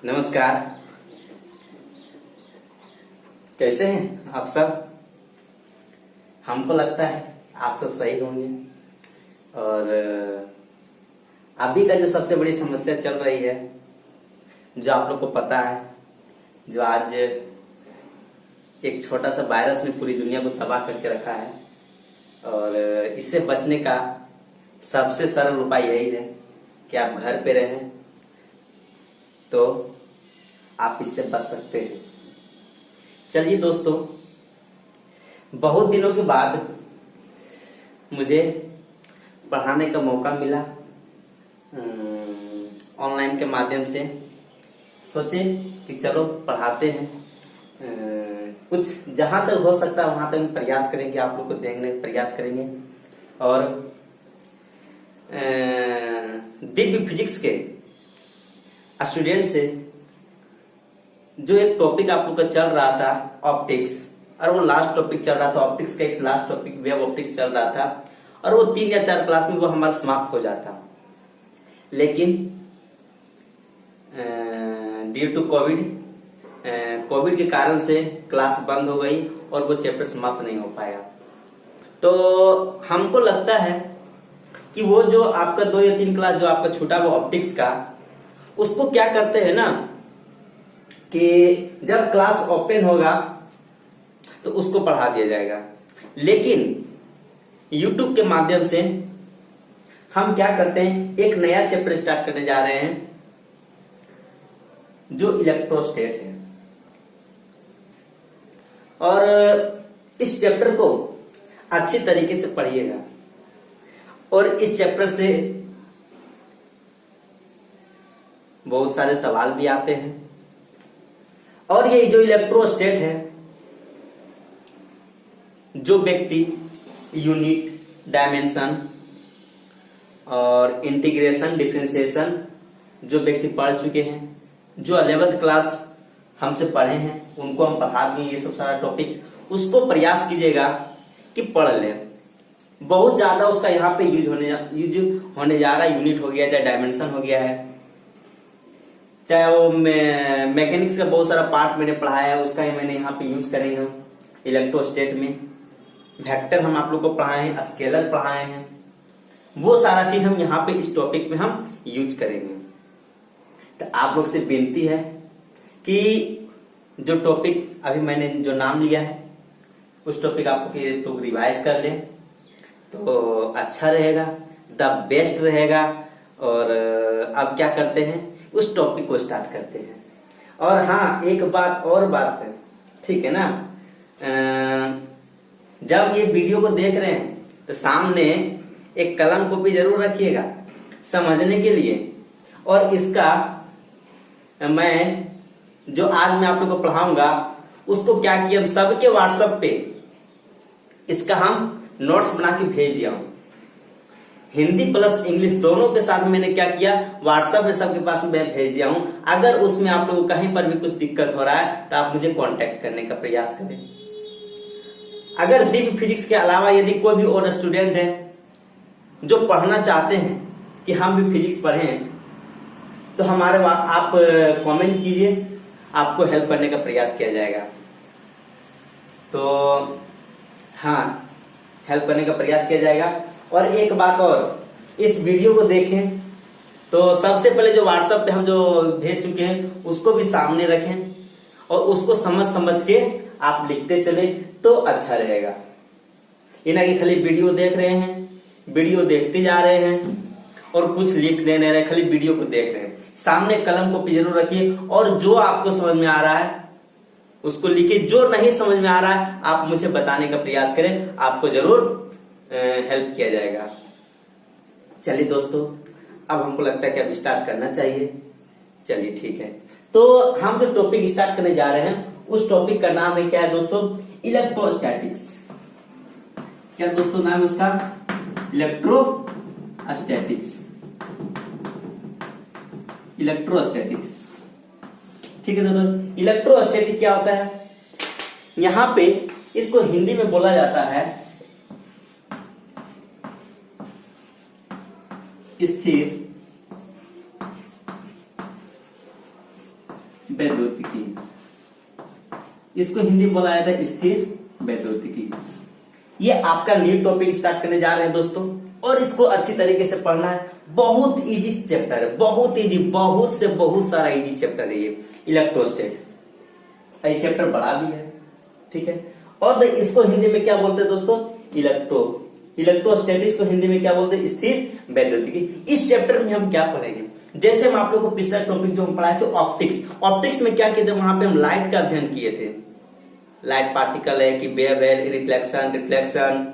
नमस्कार। कैसे हैं आप सब? हमको लगता है आप सब सही होंगे। और अभी का जो सबसे बड़ी समस्या चल रही है, जो आप लोग को पता है, जो आज एक छोटा सा वायरस ने पूरी दुनिया को तबाह करके रखा है, और इससे बचने का सबसे सरल उपाय यही है कि आप घर पे रहें, तो आप इससे बच सकते हैं। चलिए दोस्तों, बहुत दिनों के बाद मुझे पढ़ाने का मौका मिला ऑनलाइन के माध्यम से। सोचे कि चलो पढ़ाते हैं, कुछ जहां तक हो सकता है वहां तक प्रयास करेंगे, आप लोग को देखने का प्रयास करेंगे। और दिव्य फिजिक्स के स्टूडेंट से जो एक टॉपिक आप लोग का चल रहा था ऑप्टिक्स, और वो लास्ट टॉपिक चल रहा था ऑप्टिक्स का, एक लास्ट टॉपिक वेव ऑप्टिक्स चल रहा था, और वो 3 या 4 क्लास में वो हमारा समाप्त हो जाता। लेकिन ड्यू टू कोविड के कारण से क्लास बंद हो गई और वो चैप्टर समाप्त नहीं हो पाया। तो हमको लगता है कि वो जो आपका 2 या 3 क्लास जो आपका छूटा वो ऑप्टिक्स का, उसको क्या करते हैं ना कि जब क्लास ओपन होगा तो उसको पढ़ा दिया जाएगा। लेकिन YouTube के माध्यम से हम क्या करते हैं, एक नया चैप्टर स्टार्ट करने जा रहे हैं जो इलेक्ट्रोस्टेट है। और इस चैप्टर को अच्छी तरीके से पढ़िएगा, और इस चैप्टर से बहुत सारे सवाल भी आते हैं। और ये जो इलेक्ट्रोस्टेट है, जो व्यक्ति यूनिट, डायमेंशन और इंटीग्रेशन, डिफरेंशिएशन जो व्यक्ति पढ़ चुके हैं, जो 11th क्लास हमसे पढ़े हैं, उनको हम पढ़ा देंगे ये सब सारा टॉपिक। उसको प्रयास कीजिएगा कि पढ़ लें। बहुत ज्यादा उसका यहाँ पे यूज होने जा रहा है। यूनिट हो गया, चाहे डायमेंशन हो गया है, चाहे वो मैकेनिक्स का बहुत सारा पार्ट मैंने पढ़ाया है, उसका ही मैंने यहाँ पे यूज करेंगे हम इलेक्ट्रोस्टेट में। वेक्टर हम आप लोग को पढ़ाए हैं, स्केलर पढ़ाए हैं, वो सारा चीज हम यहाँ पे इस टॉपिक में हम यूज करेंगे। तो आप लोग से विनती है कि जो टॉपिक अभी मैंने जो नाम लिया है, उस टॉपिक आप लोग रिवाइज कर लें तो अच्छा रहेगा, द बेस्ट रहेगा। और अब क्या करते हैं, उस टॉपिक को स्टार्ट करते हैं। और हाँ, एक बात और बात है, ठीक है ना, जब ये वीडियो को देख रहे हैं तो सामने एक कलम कॉपी जरूर रखिएगा समझने के लिए। और इसका मैं जो आज मैं आप लोग को पढ़ाऊंगा, उसको क्या किया, हम सबके व्हाट्सएप पे इसका हम नोट्स बना के भेज दिया हूं। हिंदी प्लस इंग्लिश दोनों के साथ मैंने क्या किया, व्हाट्सएप में सबके पास मैं भेज दिया हूं। अगर उसमें आप लोगों को कहीं पर भी कुछ दिक्कत हो रहा है तो आप मुझे कांटेक्ट करने का प्रयास करें। अगर दिव्य फिजिक्स के अलावा यदि कोई भी और स्टूडेंट है जो पढ़ना चाहते हैं कि हम भी फिजिक्स पढ़ें, तो हमारे आप कमेंट कीजिए, आपको हेल्प करने का प्रयास किया जाएगा। तो हाँ, हेल्प करने का प्रयास किया जाएगा। और एक बात और, इस वीडियो को देखें तो सबसे पहले जो व्हाट्सएप पे हम जो भेज चुके हैं उसको भी सामने रखें, और उसको समझ के आप लिखते चले तो अच्छा रहेगा। ये ना कि खाली वीडियो देख रहे हैं, वीडियो देखते जा रहे हैं और कुछ लिख नहीं रहे, खाली वीडियो को देख रहे हैं। सामने कलम को जरूर रखिए, और जो आपको समझ में आ रहा है उसको लिखिए, जो नहीं समझ में आ रहा है आप मुझे बताने का प्रयास करें, आपको जरूर हेल्प किया जाएगा। चलिए दोस्तों, अब हमको लगता है कि अब स्टार्ट करना चाहिए। चलिए ठीक है, तो हम जो टॉपिक स्टार्ट करने जा रहे हैं उस टॉपिक का नाम है क्या है दोस्तों, इलेक्ट्रोस्टैटिक्स। क्या दोस्तों नाम है उसका, इलेक्ट्रोस्टैटिक्स। इलेक्ट्रोस्टैटिक्स, ठीक है दोस्तों। इलेक्ट्रोस्टैटिक क्या होता है, यहां पे इसको हिंदी में बोला जाता है स्थिर वैद्युतिकी, इसको हिंदी में बोला जाता है स्थिर वैद्युतिकी। ये आपका न्यू टॉपिक स्टार्ट करने जा रहे हैं दोस्तों, और इसको अच्छी तरीके से पढ़ना है। बहुत इजी चैप्टर है, बहुत इजी, बहुत से बहुत सारा इजी चैप्टर है ये इलेक्ट्रोस्टेट। ये चैप्टर बड़ा भी है, ठीक है। और इसको हिंदी में क्या बोलते हैं दोस्तों? इलेक्ट्रोस्टैटिक्स को हिंदी में क्या बोलते हैं? स्थिर वैद्युतिकी। इस चैप्टर में हम क्या पढ़ेंगे? जैसे हम आप लोग को पिछला टॉपिक जो हम पढ़ाए थे ऑप्टिक्स, ऑप्टिक्स में क्या किए थे? वहां पे हम लाइट का अध्ययन किए थे। लाइट पार्टिकल है कि वेव है, रिफ्लेक्शन,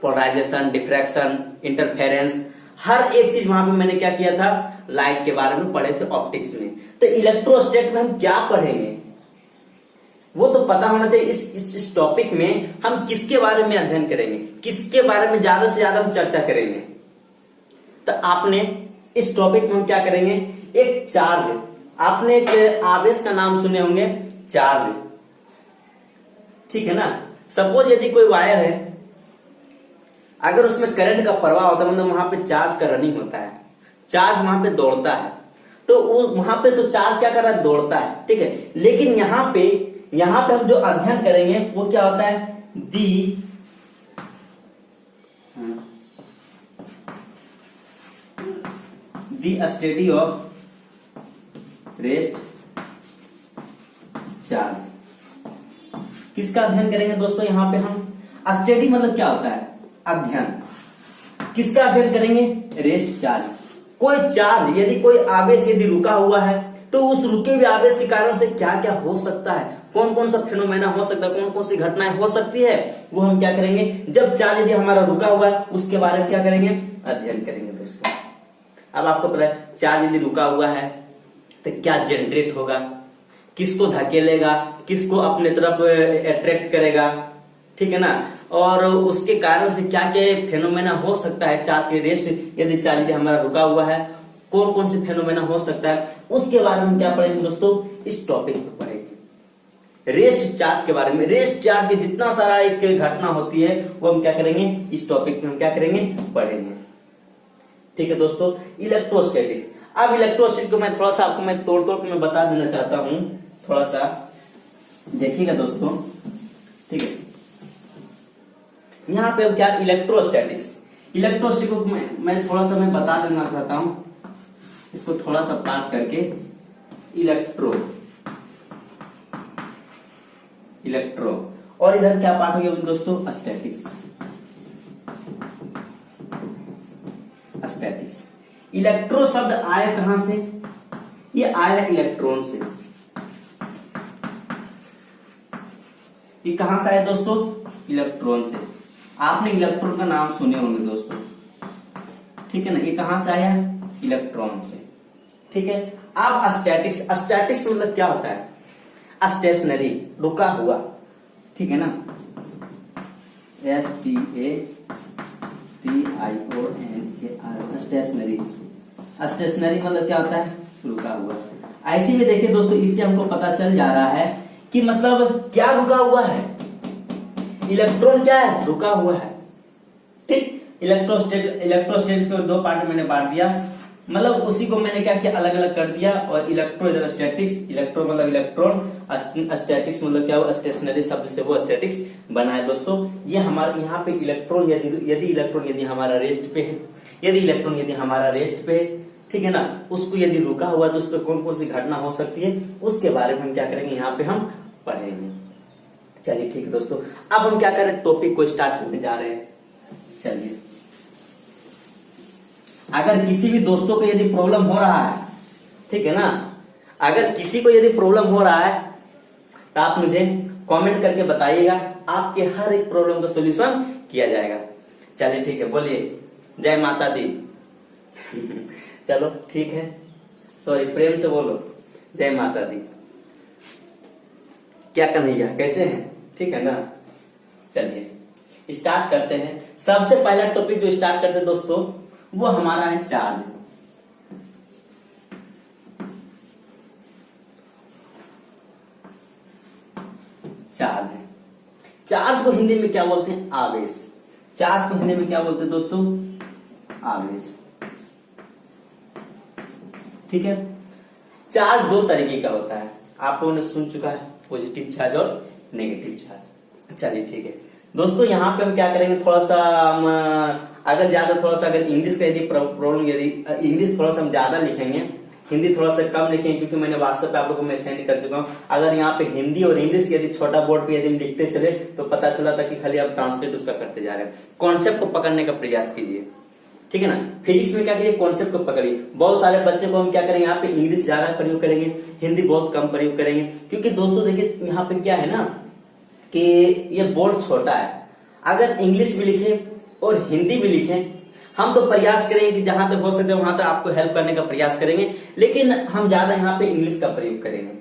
पोलराइजेशन, डिफ्रैक्शन, इंटरफेरेंस, हर एक चीज वहां पे मैंने क्या किया था? लाइट के बारे में पढ़े थे ऑप्टिक्स में। तो इलेक्ट्रोस्टैट में हम क्या पढ़ेंगे वो तो पता होना चाहिए। इस टॉपिक में हम किसके बारे में अध्ययन करेंगे, किसके बारे में ज्यादा से ज्यादा हम चर्चा करेंगे। तो आपने इस टॉपिक में हम क्या करेंगे? एक चार्ज, आपने एक आवेश का नाम सुने होंगे, चार्ज, ठीक है ना। सपोज यदि कोई वायर है, अगर उसमें करंट का प्रवाह होता है, मतलब वहां पे चार्ज का रनिंग होता है, चार्ज वहां पे दौड़ता है, तो वहां पे तो चार्ज क्या कर रहा है? दौड़ता है, ठीक है। लेकिन यहाँ पे हम जो अध्ययन करेंगे वो क्या होता है? दी स्टडी ऑफ रेस्ट चार्ज। किसका अध्ययन करेंगे दोस्तों? यहां पे हम स्टडी मतलब क्या होता है? अध्ययन। किसका अध्ययन करेंगे? Rest charge. कोई चार्ज, यदि कोई आवेश यदि रुका हुआ है, तो उस रुके हुए आवेश के कारण से क्या क्या हो सकता है, कौन कौन सा फेनोमेना हो सकता है, कौन कौन सी घटनाएं हो सकती है, वो हम क्या करेंगे? जब चार्ज यदि हमारा रुका हुआ है उसके बारे में क्या करेंगे? अध्ययन करेंगे दोस्तों। अब आपको पता है चार्ज यदि रुका हुआ है तो क्या जनरेट होगा, किसको धकेलेगा, किसको अपने तरफ अट्रैक्ट करेगा, ठीक है ना। और उसके कारण से क्या क्या फेनोमेना हो सकता है चार्ज के रेस्ट, यदि चार्ज यदि हमारा रुका हुआ है कौन कौन से फेनोमेना हो सकता है, उसके बारे में हम क्या पढ़ेंगे दोस्तों? इस टॉपिक में पढ़ेंगे रेस्ट चार्ज के बारे में। रेस्ट चार्ज के जितना सारा एक घटना होती है वो हम क्या करेंगे? इस टॉपिक में हम क्या करेंगे? पढ़ेंगे, ठीक है दोस्तों। इलेक्ट्रोस्टैटिक्स। अब इलेक्ट्रोस्टैटिक्स को मैं थोड़ा सा आपको मैं तोड़ तोड़ के मैं बता देना चाहता हूं, थोड़ा सा देखिएगा दोस्तों, ठीक है। यहां पे अब क्या इलेक्ट्रोस्टैटिक्स को मैं थोड़ा सा मैं बता देना चाहता हूं, इसको थोड़ा सा पार्ट करके। इलेक्ट्रो और इधर क्या पार्ट हो गया दोस्तों? स्टैटिक्स। इलेक्ट्रो शब्द आया कहां से? ये आया है इलेक्ट्रॉन से। ये कहां से आया दोस्तों? इलेक्ट्रॉन से। आपने इलेक्ट्रॉन का नाम सुने होंगे दोस्तों, ठीक है ना। ये कहां से आया है? इलेक्ट्रॉन से, ठीक है। अब स्टैटिक्स मतलब क्या होता है? स्टेशनरी, रुका हुआ, ठीक है ना। STATIONAR, स्टेशनरी मतलब क्या होता है? रुका हुआ। ऐसे में देखिए दोस्तों, इससे हमको पता चल जा रहा है कि मतलब क्या रुका हुआ है? इलेक्ट्रॉन क्या है? रुका हुआ है, ठीक। इलेक्ट्रोस्टैटिक्स को दो पार्ट में मैंने बांट दिया, मतलब उसी को मैंने क्या किया? अलग अलग कर दिया। और इलेक्ट्रो इधर स्टैटिक्स, इलेक्ट्रो मतलब इलेक्ट्रॉन, स्टैटिक्स मतलब क्या हुआ? स्टेशनरी शब्द से वो स्टैटिक्स बना है दोस्तों। ये हमारे यहाँ पे इलेक्ट्रॉन यदि इलेक्ट्रॉन यदि हमारा रेस्ट पे है, यदि इलेक्ट्रॉन यदि हमारा रेस्ट पे है, ठीक है ना, उसको यदि रुका हुआ तो उस पर कौन कौन सी घटना हो सकती है उसके बारे में हम क्या करेंगे? यहाँ पे हम पढ़ेंगे। चलिए ठीक है दोस्तों, अब हम क्या करें? टॉपिक को स्टार्ट करने जा रहे हैं। चलिए, अगर किसी भी दोस्तों को यदि प्रॉब्लम हो रहा है, ठीक है ना, अगर किसी को यदि प्रॉब्लम हो रहा है तो आप मुझे कमेंट करके बताइएगा, आपके हर एक प्रॉब्लम का सॉल्यूशन किया जाएगा। चलिए ठीक है, बोलिए जय माता दी। चलो ठीक है, सॉरी, प्रेम से बोलो जय माता दी। क्या कन्हैया, कैसे हैं? ठीक है ना। चलिए स्टार्ट करते हैं। सबसे पहला टॉपिक जो स्टार्ट करते हैं दोस्तों वो हमारा है चार्ज। चार्ज को हिंदी में क्या बोलते हैं? आवेश। चार्ज को हिंदी में क्या बोलते हैं दोस्तों? आवेश, ठीक है। चार्ज दो तरीके का होता है। आप लोगों ने सुन चुका है, पॉजिटिव चार्ज और नेगेटिव चार्ज। चलिए ठीक है दोस्तों, यहाँ पे हम क्या करेंगे, थोड़ा सा हम अगर ज्यादा थोड़ा सा अगर इंग्लिश का यदि प्रॉब्लम, यदि इंग्लिश थोड़ा सा हम ज्यादा लिखेंगे, हिंदी थोड़ा सा कम लिखेंगे, क्योंकि मैंने व्हाट्सएप पे आप लोगों को मैं सेंड कर चुका हूँ। अगर यहाँ पे हिंदी और इंग्लिश यदि छोटा बोर्ड पे यदि हम लिखते चले तो पता चला था कि खाली आप ट्रांसलेट उसका करते जा रहे हैं। कॉन्सेप्ट को पकड़ने का प्रयास कीजिए, ठीक है ना। फिजिक्स में क्या कीजिए, कॉन्सेप्ट को पकड़िए। बहुत सारे बच्चे को हम क्या करेंगे, यहाँ पे इंग्लिश ज्यादा प्रयोग करेंगे, हिंदी बहुत कम प्रयोग करेंगे, क्योंकि दोस्तों देखिए यहाँ पे क्या है ना कि ये बोर्ड छोटा है। अगर इंग्लिश भी लिखे और हिंदी भी लिखे, हम तो प्रयास करेंगे कि जहां तक हो सकते हैं वहां तक आपको हेल्प करने का प्रयास करेंगे, लेकिन हम ज्यादा यहाँ पे इंग्लिश का प्रयोग करेंगे।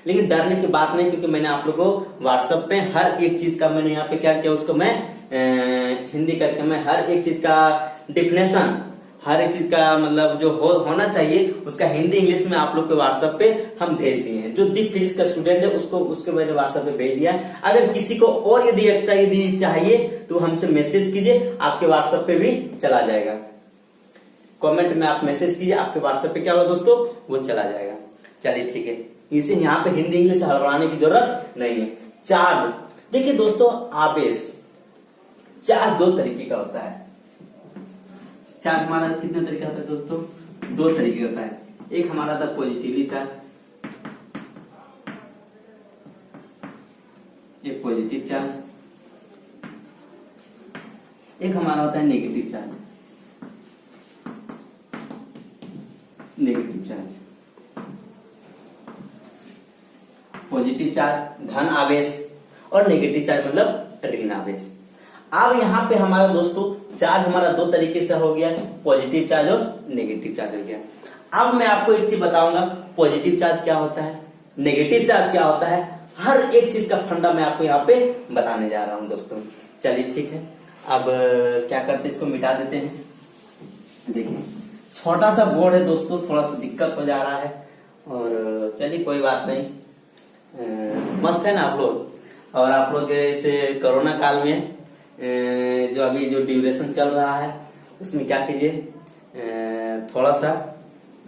लेकिन डरने की बात नहीं, क्योंकि मैंने आप लोगों को व्हाट्सएप पे हर एक चीज का मैंने यहाँ पे क्या किया, उसको मैं हिंदी करके मैं हर एक चीज का डिफिनेशन, हर एक चीज का मतलब जो होना चाहिए उसका हिंदी इंग्लिश में आप लोग के व्हाट्सएप पे हम भेज दिए हैं। जो दीप फिजिक्स का स्टूडेंट है उसको मैंने व्हाट्सएप पे भेज दिया है। अगर किसी को और यदि एक्स्ट्रा यदि चाहिए तो हमसे मैसेज कीजिए, आपके व्हाट्सएप पे भी चला जाएगा। कमेंट में आप मैसेज कीजिए, आपके व्हाट्सएप पे क्या होगा दोस्तों, वो चला जाएगा। चलिए ठीक है, इसे यहाँ पे हिंदी इंग्लिश हड़बड़ाने की जरूरत नहीं है। चार्ज, देखिए दोस्तों आवेश, चार्ज दो तरीके का होता है। चार्ज हमारा कितने तरीके का होता है दोस्तों, दो तरीके का होता है। एक हमारा था पॉजिटिवली चार्ज, एक पॉजिटिव चार्ज, एक हमारा होता है negative charge. Negative charge, positive charge धन आवेश और नेगेटिव चार्ज मतलब ऋण आवेश। अब यहाँ पे हमारा दोस्तों चार्ज हमारा दो तरीके से हो गया, पॉजिटिव चार्ज और नेगेटिव चार्ज हो गया। अब मैं आपको एक चीज बताऊंगा, पॉजिटिव चार्ज क्या होता है, नेगेटिव चार्ज क्या होता है, हर एक चीज का फंडा मैं आपको यहाँ पे बताने जा रहा हूँ दोस्तों। चलिए ठीक है, अब क्या करते हैं, इसको मिटा देते हैं। देखिए छोटा सा बोर्ड है दोस्तों, थोड़ा सा दिक्कत हो जा रहा है, और चलिए कोई बात नहीं, मस्त है ना आप लोग। और आप लोग जैसे कोरोना काल में जो अभी जो ड्यूरेशन चल रहा है उसमें क्या कीजिए, थोड़ा सा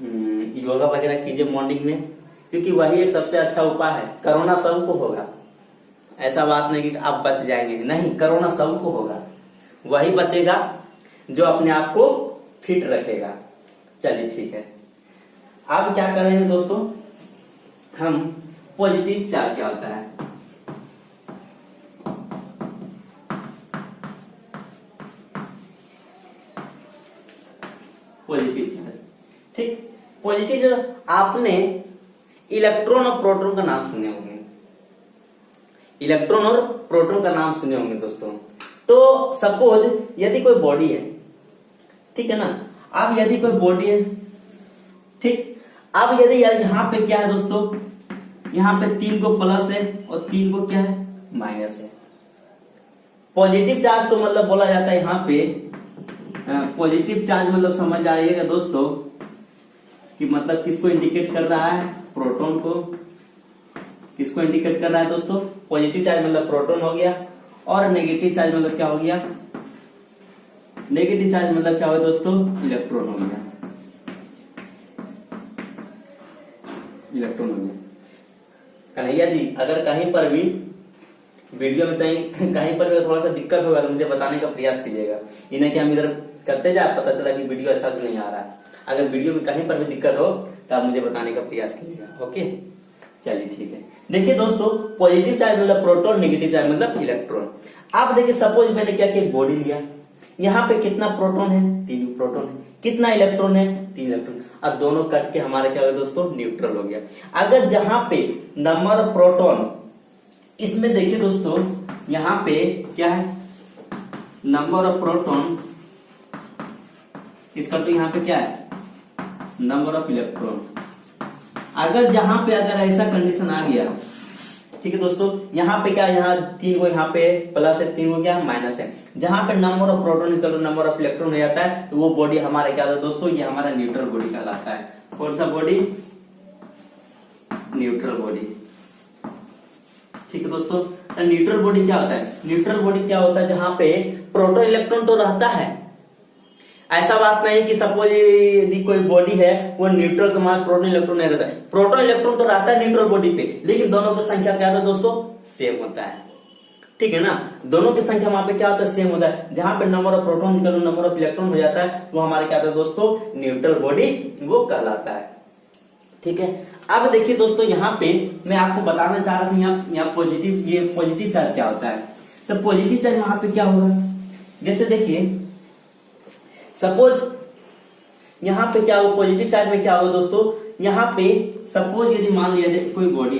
योगा वगैरह कीजिए मॉर्निंग में, क्योंकि वही एक सबसे अच्छा उपाय है। कोरोना सबको होगा, ऐसा बात नहीं कि आप बच जाएंगे, नहीं, कोरोना सबको होगा, वही बचेगा जो अपने आप को फिट रखेगा। चलिए ठीक है, अब क्या करेंगे दोस्तों, हम पॉजिटिव चार्ज क्या होता है, पॉजिटिव चार्ज, ठीक। पॉजिटिव चार्ज, आपने इलेक्ट्रॉन और प्रोटॉन का नाम सुने होंगे, इलेक्ट्रॉन और प्रोटॉन का नाम सुने होंगे दोस्तों। तो सपोज यदि कोई बॉडी है, ठीक है ना, अब यदि कोई बॉडी है, ठीक, अब यदि यहाँ पे क्या है दोस्तों, यहाँ पे 3 को प्लस है और 3 को क्या है, माइनस है। पॉजिटिव चार्ज को मतलब बोला जाता है यहाँ पे, पॉजिटिव चार्ज मतलब समझ आइएगा दोस्तों कि मतलब किसको इंडिकेट कर रहा है, प्रोटॉन को। किसको इंडिकेट कर रहा है दोस्तों, पॉजिटिव चार्ज मतलब प्रोटॉन हो गया, और नेगेटिव चार्ज मतलब क्या हो गया, नेगेटिव चार्ज मतलब क्या हो गया दोस्तों, इलेक्ट्रॉन हो गया, इलेक्ट्रॉन हो गया। कन्हैया जी अगर कहीं पर भी वीडियो में कहीं पर भी थोड़ा सा दिक्कत होगा तो मुझे बताने का प्रयास कीजिएगा, ये नहीं कि हम इधर करते जाए पता चला कि वीडियो अच्छा से नहीं आ रहा है। अगर वीडियो में कहीं पर भी दिक्कत हो तो आप मुझे बताने का प्रयास कीजिएगा, ओके। चलिए ठीक है, देखिए दोस्तों पॉजिटिव चार्ज मतलब प्रोटॉन, नेगेटिव चार्ज मतलब इलेक्ट्रॉन। आप देखिए सपोज मैंने क्या किया, बॉडी लिया, यहाँ पे कितना प्रोटॉन है, 3 प्रोटॉन है, कितना इलेक्ट्रॉन है, 3 इलेक्ट्रॉन। अब दोनों कट के हमारा क्या हो गया दोस्तों, न्यूट्रल हो गया। अगर जहां पे नंबर ऑफ प्रोटॉन, इसमें देखिए दोस्तों यहाँ पे क्या है, नंबर ऑफ प्रोटॉन, इसका तो यहाँ पे क्या है, नंबर ऑफ इलेक्ट्रॉन। अगर जहां पे अगर ऐसा कंडीशन आ गया, ठीक है दोस्तों, यहाँ पे क्या, यहाँ 3 को यहाँ पे प्लस है, 3 को क्या माइनस है, जहां पे नंबर ऑफ प्रोटॉन इसका नंबर ऑफ इलेक्ट्रॉन हो जाता है, तो वो बॉडी हमारा क्या होता है दोस्तों, ये हमारा न्यूट्रल बॉडी कहलाता है। कौन सा बॉडी, न्यूट्रल बॉडी, ठीक है दोस्तों। न्यूट्रल बॉडी क्या होता है, न्यूट्रल बॉडी क्या होता है, जहां पे प्रोटॉन इलेक्ट्रॉन तो रहता है ऐसा बात नहीं कि सपोज यदि कोई बॉडी है वो न्यूट्रल तो वहां प्रोटॉन इलेक्ट्रॉन नहीं रहता है, प्रोटॉन इलेक्ट्रॉन तो रहता है न्यूट्रल बॉडी पे, लेकिन दोनों की संख्या क्या होता है दोस्तों, सेम होता है। ठीक है ना, दोनों की संख्या वहां पे क्या होता है, सेम होता है। जहां पे number of proton number of electron हो जाता है वो हमारे क्या होता है दोस्तों, न्यूट्रल बॉडी वो कहलाता है। ठीक है, अब देखिए दोस्तों यहाँ पे मैं आपको बताना चाह रहा था यहाँ पॉजिटिव, ये पॉजिटिव चार्ज क्या होता है। तो पॉजिटिव चार्ज वहां पे क्या होगा, जैसे देखिए सपोज यहाँ पे क्या होगा, पॉजिटिव चार्ज में क्या होगा दोस्तों, यहाँ पे सपोज यदि मान लिया कोई बॉडी,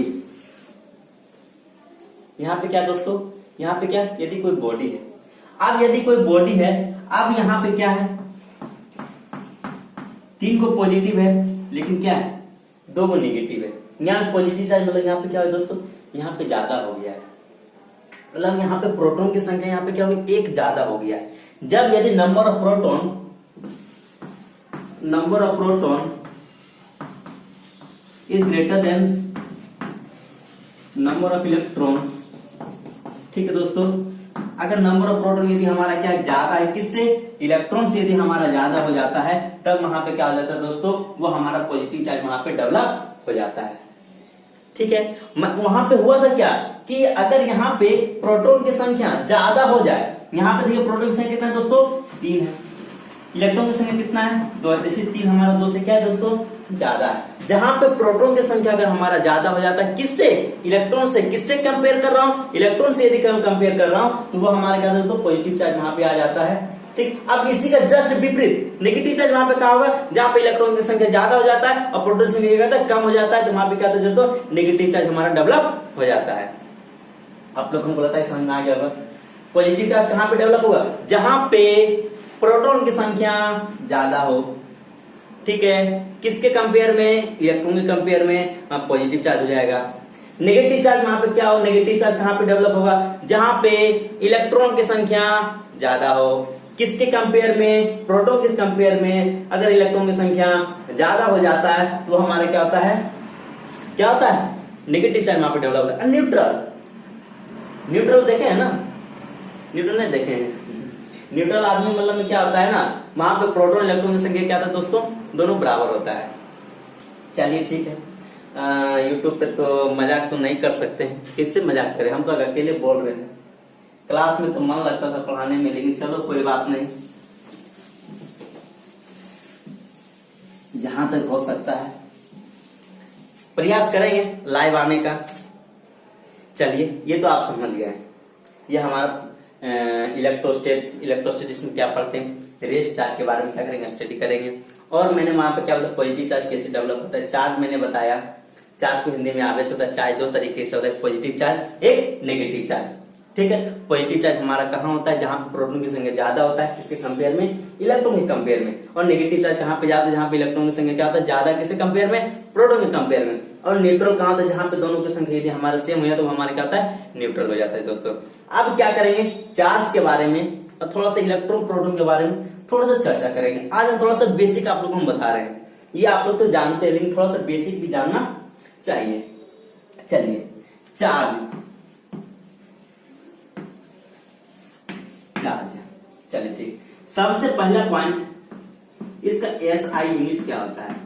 यहाँ पे क्या दोस्तों, यहाँ पे क्या, यदि कोई बॉडी है, अब यदि कोई बॉडी है, अब यहाँ पे क्या है, 3 को पॉजिटिव है लेकिन क्या है 2 को नेगेटिव है। यहाँ पॉजिटिव चार्ज मतलब यहाँ पे क्या है दोस्तों, यहाँ पे ज्यादा हो गया है, मतलब यहाँ पे प्रोटॉन की संख्या यहाँ पे क्या होगी, 1 ज्यादा हो गया है। जब यदि number of proton is greater than number of electron, ठीक है दोस्तों, अगर नंबर ऑफ प्रोटॉन यदि हमारा क्या ज्यादा है, किससे, इलेक्ट्रॉन से यदि हमारा ज्यादा हो जाता है, तब वहां पे क्या हो जाता है दोस्तों, वो हमारा पॉजिटिव चार्ज वहां पे डेवलप हो जाता है। ठीक है, वहां पे हुआ था क्या कि अगर यहाँ पे प्रोटॉन की संख्या ज्यादा हो जाए, यहाँ पे देखिए प्रोटॉन की संख्या कितना है दोस्तों, 3 है, इलेक्ट्रॉन की संख्या कितना है 2 है, जैसे 3 हमारा 2 से क्या है दोस्तों, ज्यादा है। जहां पे प्रोटॉन की संख्या अगर हमारा ज्यादा हो जाता है, किससे, इलेक्ट्रॉन से, किससे कंपेयर कर रहा हूं, इलेक्ट्रॉन से यदि कंपेयर कर रहा हूं, तो वो हमारा क्या दोस्तों, पॉजिटिव चार्ज वहां पे आ जाता है। ठीक, अब इसी का जस्ट विपरीत नेगेटिव चार्ज वहां पे क्या होगा, जहां पे इलेक्ट्रॉन की संख्या ज्यादा हो जाता है और प्रोटॉन की संख्या कम हो जाता है, तो वहां पे क्या होता है, नेगेटिव चार्ज हमारा डेवलप हो जाता है। आप लोग हमको लगता है समझ में आ गया होगा। पॉजिटिव चार्ज कहां पे डेवलप होगा, जहां पे प्रोटॉन की संख्या ज्यादा हो। ठीक है, किसके कंपेयर में, इलेक्ट्रॉन के कंपेयर में पॉजिटिव चार्ज हो जाएगा। नेगेटिव चार्ज वहां पे क्या हो, नेगेटिव चार्ज कहां पे डेवलप होगा, जहां पे इलेक्ट्रॉन की संख्या ज्यादा हो। किसके कंपेयर में, प्रोटॉन के कंपेयर में अगर इलेक्ट्रॉन की संख्या ज्यादा हो जाता है तो हमारे क्या होता है, क्या होता है, नेगेटिव चार्ज वहां पे डेवलप होता है। न्यूट्रल देखे हैं ना, न्यूट्रल नहीं देखे हैं, न्यूट्रल आदमी मतलब में क्या होता है ना, वहां पे प्रोटॉन इलेक्ट्रॉन की संख्या क्या था दोस्तों, दोनों बराबर होता है। चलिए ठीक है, यूट्यूब पे तो मजाक तो नहीं कर सकते हैं, किससे मजाक करें, हम तो अकेले बोल रहे हैं। क्लास में तो मन लगता था पढ़ाने में, लेकिन चलो कोई बात नहीं, जहां तक हो सकता है प्रयास करेंगे लाइव आने का। चलिए, ये तो आप समझ गए, ये हमारा इलेक्ट्रोस्टैटिक्स में क्या पढ़ते हैं, रेस्ट चार्ज के बारे में क्या करेंगे, स्टडी करेंगे। और मैंने वहां पे क्या बताया, पॉजिटिव चार्ज कैसे डेवलप होता है। चार्ज मैंने बताया, चार्ज को हिंदी में आवेश होता है, चार्ज 2 तरीके से होता है, पॉजिटिव चार्ज, एक नेगेटिव चार्ज। ठीक है, पॉजिटिव चार्ज हमारा कहाँ होता है, जहां पे प्रोटॉन की संख्या ज्यादा होता है, किसके कंपेयर में, इलेक्ट्रॉन के कंपेयर में। और नेगेटिव चार्ज कहाँ पे ज्यादा है, जहां पे इलेक्ट्रॉन की संख्या क्या होता है, ज्यादा, किसके कंपेयर में, प्रोटॉन के कंपेयर में। और न्यूट्रल कहाँ होता है, जहां पे दोनों की संख्या यदि हमारे सेम हो जाए तो हमारे क्या होता है, न्यूट्रल हो जाता है। दोस्तों अब क्या करेंगे, चार्ज के बारे में और थोड़ा सा इलेक्ट्रॉन प्रोटॉन के बारे में थोड़ा सा चर्चा करेंगे। आज हम थोड़ा सा बेसिक आप लोग को हम बता रहे हैं, ये आप लोग तो जानते हैं लेकिन थोड़ा सा बेसिक भी जानना चाहिए। चलिए, चार्ज, चलिए ठीक, सबसे पहला पॉइंट, इसका एसआई यूनिट क्या होता है,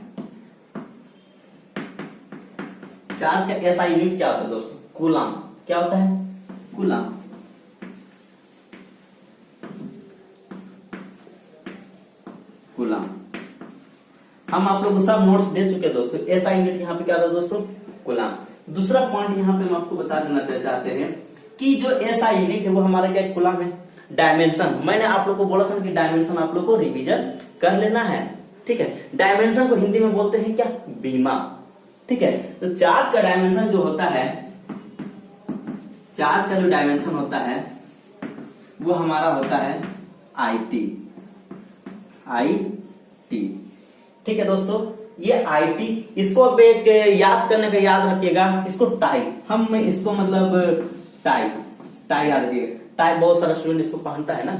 चार्ज का एसआई यूनिट क्या होता है दोस्तों, कूलम। क्या होता है, कूलम। कूलम हम आप लोग को सब नोट्स दे चुके हैं दोस्तों। एसआई यूनिट यहाँ पे क्या होता है दोस्तों, कूलम। दूसरा पॉइंट यहाँ पे हम आपको बता देना चाहते हैं कि जो एसआई यूनिट है वो हमारा क्या, कूलम है। डायमेंशन, मैंने आप लोग को बोला था कि डायमेंशन आप लोग को रिवीजन कर लेना है। ठीक है, डायमेंशन को हिंदी में बोलते हैं क्या, बीमा। ठीक है, तो चार्ज का डायमेंशन जो होता है, चार्ज का जो डायमेंशन होता है वो हमारा होता है IT। ठीक है दोस्तों, ये IT, इसको अब एक याद करने का याद रखिएगा, इसको टाई, हम इसको मतलब टाई याद रखिएगा। टाई बहुत सारा स्टूडेंट इसको पहनता है ना,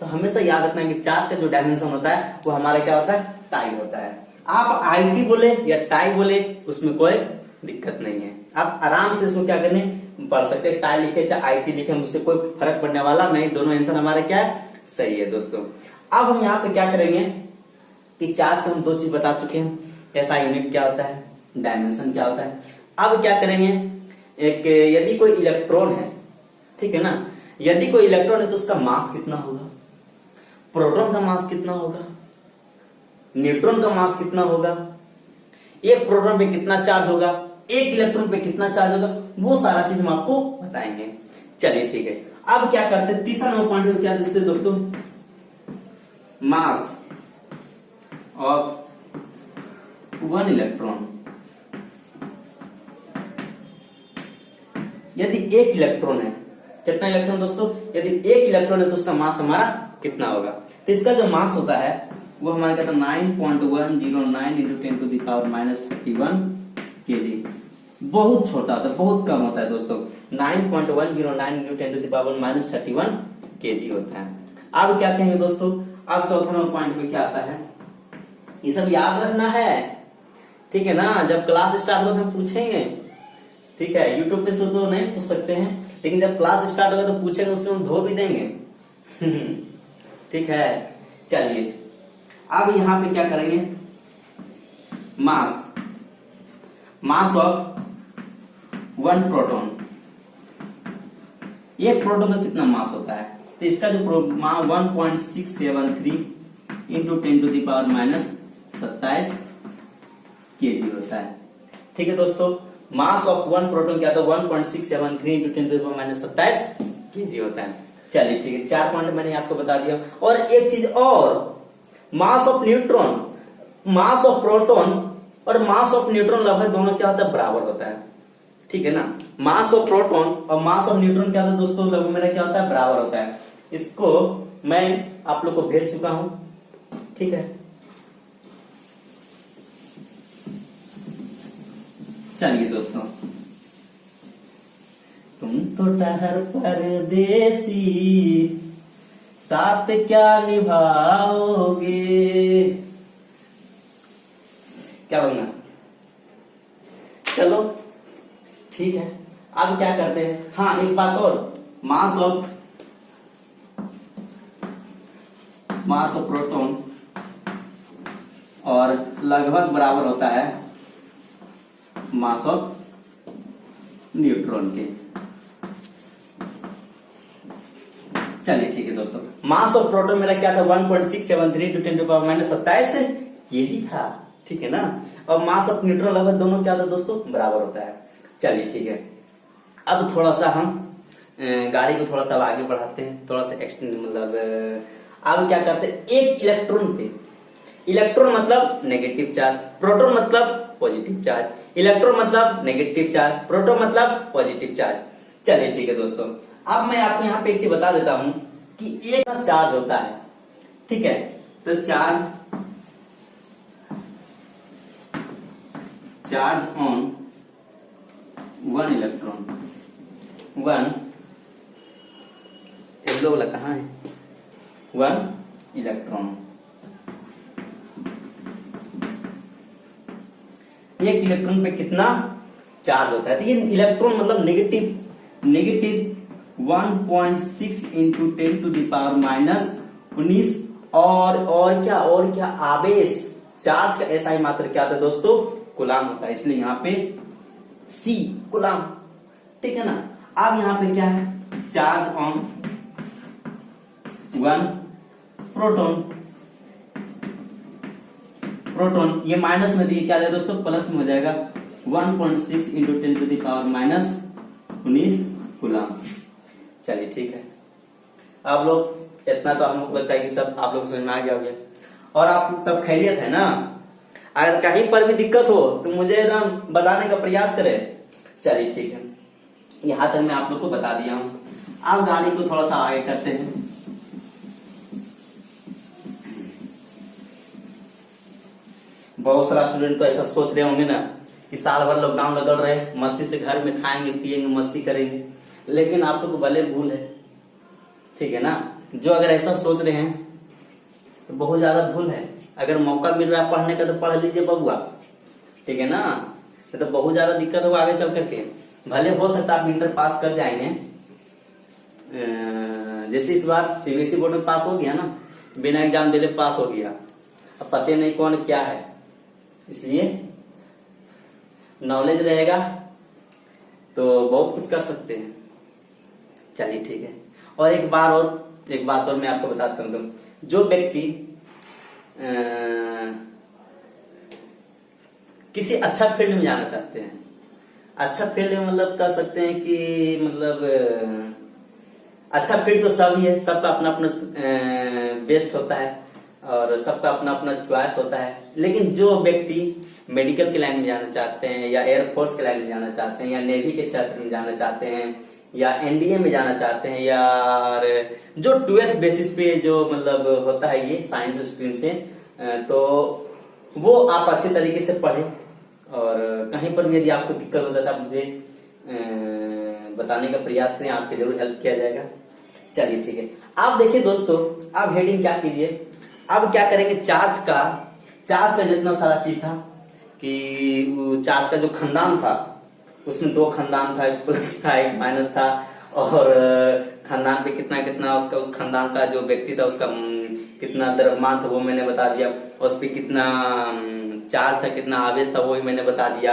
तो हमेशा याद रखना है कि चार्ज का जो डायमेंशन होता है वो हमारा क्या होता है, टाई होता है। आप IT बोले या टाई बोले उसमें कोई दिक्कत नहीं है, आप आराम से इसको क्या करने पढ़ सकते हैं। टाई लिखे चाहे IT लिखे, मुझसे कोई फर्क पड़ने वाला नहीं, दोनों आंसर हमारे क्या है, सही है दोस्तों। अब हम यहाँ पे क्या करेंगे कि चार्ज के हम दो चीज बता चुके हैं, ऐसा यूनिट क्या होता है, डायमेंशन क्या होता है। अब क्या करेंगे, एक यदि कोई इलेक्ट्रॉन है, ठीक है ना, यदि कोई इलेक्ट्रॉन है तो उसका मास कितना होगा, प्रोटॉन का मास कितना होगा, न्यूट्रॉन का मास कितना होगा, एक प्रोटॉन पे कितना चार्ज होगा, एक इलेक्ट्रॉन पे कितना चार्ज होगा, वो सारा चीज हम आपको बताएंगे। चलिए ठीक है, अब क्या करते हैं, तीसरा नंबर पॉइंट में क्या देखते दोस्तों, मास ऑफ वन इलेक्ट्रॉन। यदि एक इलेक्ट्रॉन है, कितना इलेक्ट्रॉन दोस्तों, यदि एक इलेक्ट्रॉन है तो उसका मास हमारा कितना होगा। तो इसका जो मास होता है वो हमारा कहता है 9.109 into 10 to the power -31 kg. बहुत छोटा होता है, बहुत कम होता है दोस्तों, 9.109 into 10 to the power -31 kg होता है। अब क्या कहेंगे दोस्तों, अब चौथा नंबर पॉइंट में क्या आता है, ये सब याद रखना है, ठीक है ना। जब क्लास स्टार्ट होगा तो हम पूछेंगे, ठीक है, यूट्यूब पे से तो नहीं पूछ सकते हैं, लेकिन जब क्लास स्टार्ट होगा तो पूछेंगे, उससे हम धो भी देंगे। ठीक है, चलिए अब यहां पे क्या करेंगे, मास ऑफ वन प्रोटॉन। एक प्रोटॉन का कितना मास होता है, तो इसका जो 1.673 into 10 to the power -27 kg होता है। ठीक है दोस्तों, मास ऑफ वन प्रोटॉन क्या था, 1.673 into 10 to the power -27 kg होता है। चलिए ठीक है, 4 पॉइंट मैंने आपको बता दिया। और एक चीज और, mass of neutron, mass of proton और मास ऑफ न्यूट्रॉन लगभग दोनों क्या होता है, बराबर होता है, ठीक है ना। मास ऑफ प्रोटॉन और मास ऑफ न्यूट्रॉन क्या होता है दोस्तों, लगभग मेरा क्या होता है, बराबर होता है। इसको मैं आप लोग को भेज चुका हूं, ठीक है। चलिए दोस्तों, तुम तो टहर परदेसी, साथ क्या निभाओगे, क्या बनना, चलो ठीक है। अब क्या करते हैं, हाँ एक बात और, मास ऑफ प्रोटॉन और लगभग बराबर होता है मास ऑफ न्यूट्रॉन के। चलिए ठीक है दोस्तों, मास ऑफ प्रोटॉन मेरा क्या था, 1.673 टू 10 टू पावर -27 केजी था, ठीक है ना। और मास ऑफ न्यूट्रॉन लगभग दोनों क्या था दोस्तों, बराबर होता है। चलिए ठीक है, अब थोड़ा सा हम गाड़ी को थोड़ा सा आगे बढ़ाते हैं, थोड़ा सा एक्सटेंड, मतलब अब क्या करते हैं, एक इलेक्ट्रॉन पे, इलेक्ट्रॉन मतलब नेगेटिव चार्ज, प्रोटॉन मतलब पॉजिटिव चार्ज, इलेक्ट्रॉन मतलब नेगेटिव चार्ज, प्रोटॉन मतलब पॉजिटिव चार्ज। चलिए ठीक है दोस्तों, अब मैं आपको यहाँ पे एक चीज बता देता हूं कि एक चार्ज होता है, ठीक है। तो charge on one electron, one yellow वाला कहाँ है, वन इलेक्ट्रॉन, एक इलेक्ट्रॉन पे कितना चार्ज होता है। तो ये इलेक्ट्रॉन मतलब negative 1.6 into 10 to the power -19 और क्या आवेश, चार्ज का ऐसा ही मात्र क्या था दोस्तों, कूलाम होता है, इसलिए यहाँ पे सी कूलाम, ठीक है ना। अब यहाँ पे क्या है, चार्ज ऑन वन प्रोटॉन, ये माइनस में दिए, क्या जाए दोस्तों, प्लस में हो जाएगा, 1.6 into 10 to the power -19 coulomb. चलिए ठीक है, आप लोग इतना तो हम लोग लगता है कि सब आप लोग समझ में आ गया होगा, और आप सब खैरियत है ना। अगर कहीं पर भी दिक्कत हो तो मुझे एकदम बताने का प्रयास करें। चलिए ठीक है, यहां तक मैं आप लोग को बता दिया हूं। अब गाड़ी को थोड़ा सा आगे करते हैं। बहुत सारा स्टूडेंट तो ऐसा सोच रहे होंगे ना कि साल भर लॉकडाउन लगल रहे, मस्ती से घर में खाएंगे पिएंगे मस्ती करेंगे, लेकिन आप लोग को भले भूल है, ठीक है ना। जो अगर ऐसा सोच रहे हैं तो बहुत ज्यादा भूल है। अगर मौका मिल रहा है पढ़ने का तो पढ़ लीजिए बबुआ, ठीक है ना। तो बहुत ज्यादा दिक्कत होगा आगे चल करके, भले हो सकता है आप इंटर पास कर जाएंगे, जैसे इस बार सीबीएसई बोर्ड में पास हो गया ना, बिना एग्जाम दिले पास हो गया, अब पता नहीं कौन क्या है, इसलिए नॉलेज रहेगा तो बहुत कुछ कर सकते हैं। चलिए ठीक है। और एक बात और मैं आपको बताता हूँ, जो व्यक्ति किसी अच्छा फील्ड में जाना चाहते हैं, अच्छा फील्ड में मतलब कह सकते हैं कि मतलब अच्छा फील्ड तो सब ही है, सबका अपना अपना बेस्ट होता है और सबका अपना अपना चॉइस होता है। लेकिन जो व्यक्ति मेडिकल के लाइन में जाना चाहते हैं या एयरफोर्स के लाइन में जाना चाहते हैं या नेवी के क्षेत्र में जाना चाहते हैं या एनडीए में जाना चाहते हैं या जो 12th बेसिस पे जो मतलब होता है ये साइंस स्ट्रीम से, तो वो आप अच्छे तरीके से पढ़ें और कहीं पर भी यदि आपको दिक्कत होता है तो आप मुझे बताने का प्रयास करें, आपकी जरूर हेल्प किया जाएगा। चलिए ठीक है। आप देखिए दोस्तों, अब हेडिंग क्या कीजिए, अब क्या करेंगे, चार्ज का जितना सारा चीज था कि चार्ज का जो खानदान था उसमें 2 खानदान था, एक प्लस था एक माइनस था, और खानदान पे कितना कितना उसका उस खानदान का जो व्यक्ति था उसका कितना द्रव्यमान था वो मैंने बता दिया, और उस पर कितना चार्ज था कितना आवेश था वो भी मैंने बता दिया।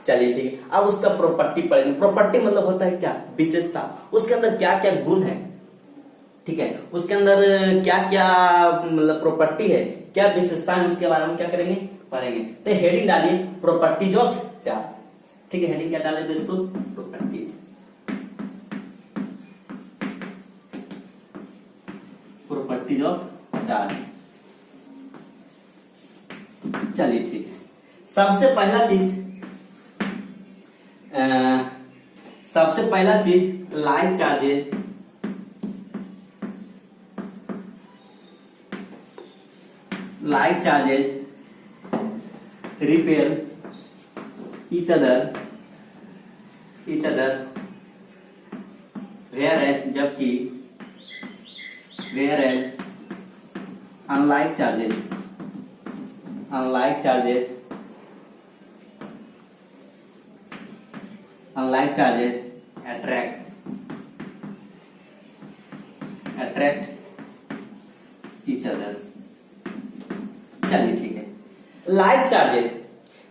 चलिए ठीक है। अब उसका प्रॉपर्टी पढ़ेंगे। प्रॉपर्टी मतलब होता है क्या, विशेषता, उसके अंदर क्या क्या गुण है, ठीक है, उसके अंदर क्या क्या मतलब प्रॉपर्टी है, क्या विशेषता है, उसके बारे में क्या करेंगे, पढ़ेंगे। तो हेडिंग डालिए प्रॉपर्टीज ऑफ चार्ज, ठीक है। हेडिंग क्या डाले दोस्तों, प्रॉपर्टीज, प्रॉपर्टीज ऑफ चार्ज। चलिए ठीक है। सबसे पहला चीज like charges, repel each other whereas unlike charges attract each other। चलिए ठीक है। लाइक चार्जेस,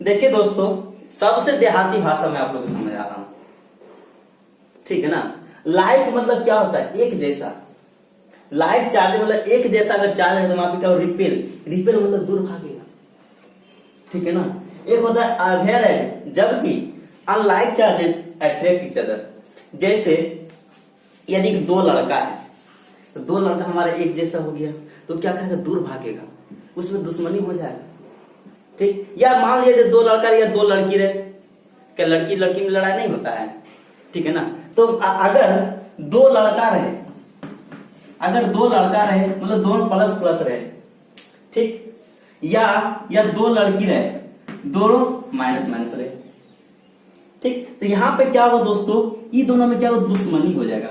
देखिए दोस्तों, सबसे देहाती भाषा में आप लोग को समझ आ रहा हूं, ठीक है ना। लाइक मतलब क्या होता है, एक जैसा। लाइक चार्ज मतलब एक जैसा अगर चार्ज है तो वहां पे क्या हो, रिपेल मतलब दूर भागेगा, ठीक है ना। एक होता है अवेरेज, जबकि unlike charges attract each other. जैसे यदि 2 लड़का है तो 2 लड़का हमारा एक जैसा हो गया तो क्या करेगा, दूर भागेगा, उसमें दुश्मनी हो जाएगा, ठीक। या मान लीजिए 2 लड़का या 2 लड़की रहे, क्या लड़की लड़की में लड़ाई नहीं होता है, ठीक है ना। तो अगर 2 लड़का रहे मतलब दोनों प्लस प्लस रहे, ठीक, या 2 लड़की रहे दोनों माइनस माइनस रहे, ठीक। तो यहाँ पे क्या होगा दोस्तों, ये दोनों में क्या होगा, दुश्मनी हो जाएगा।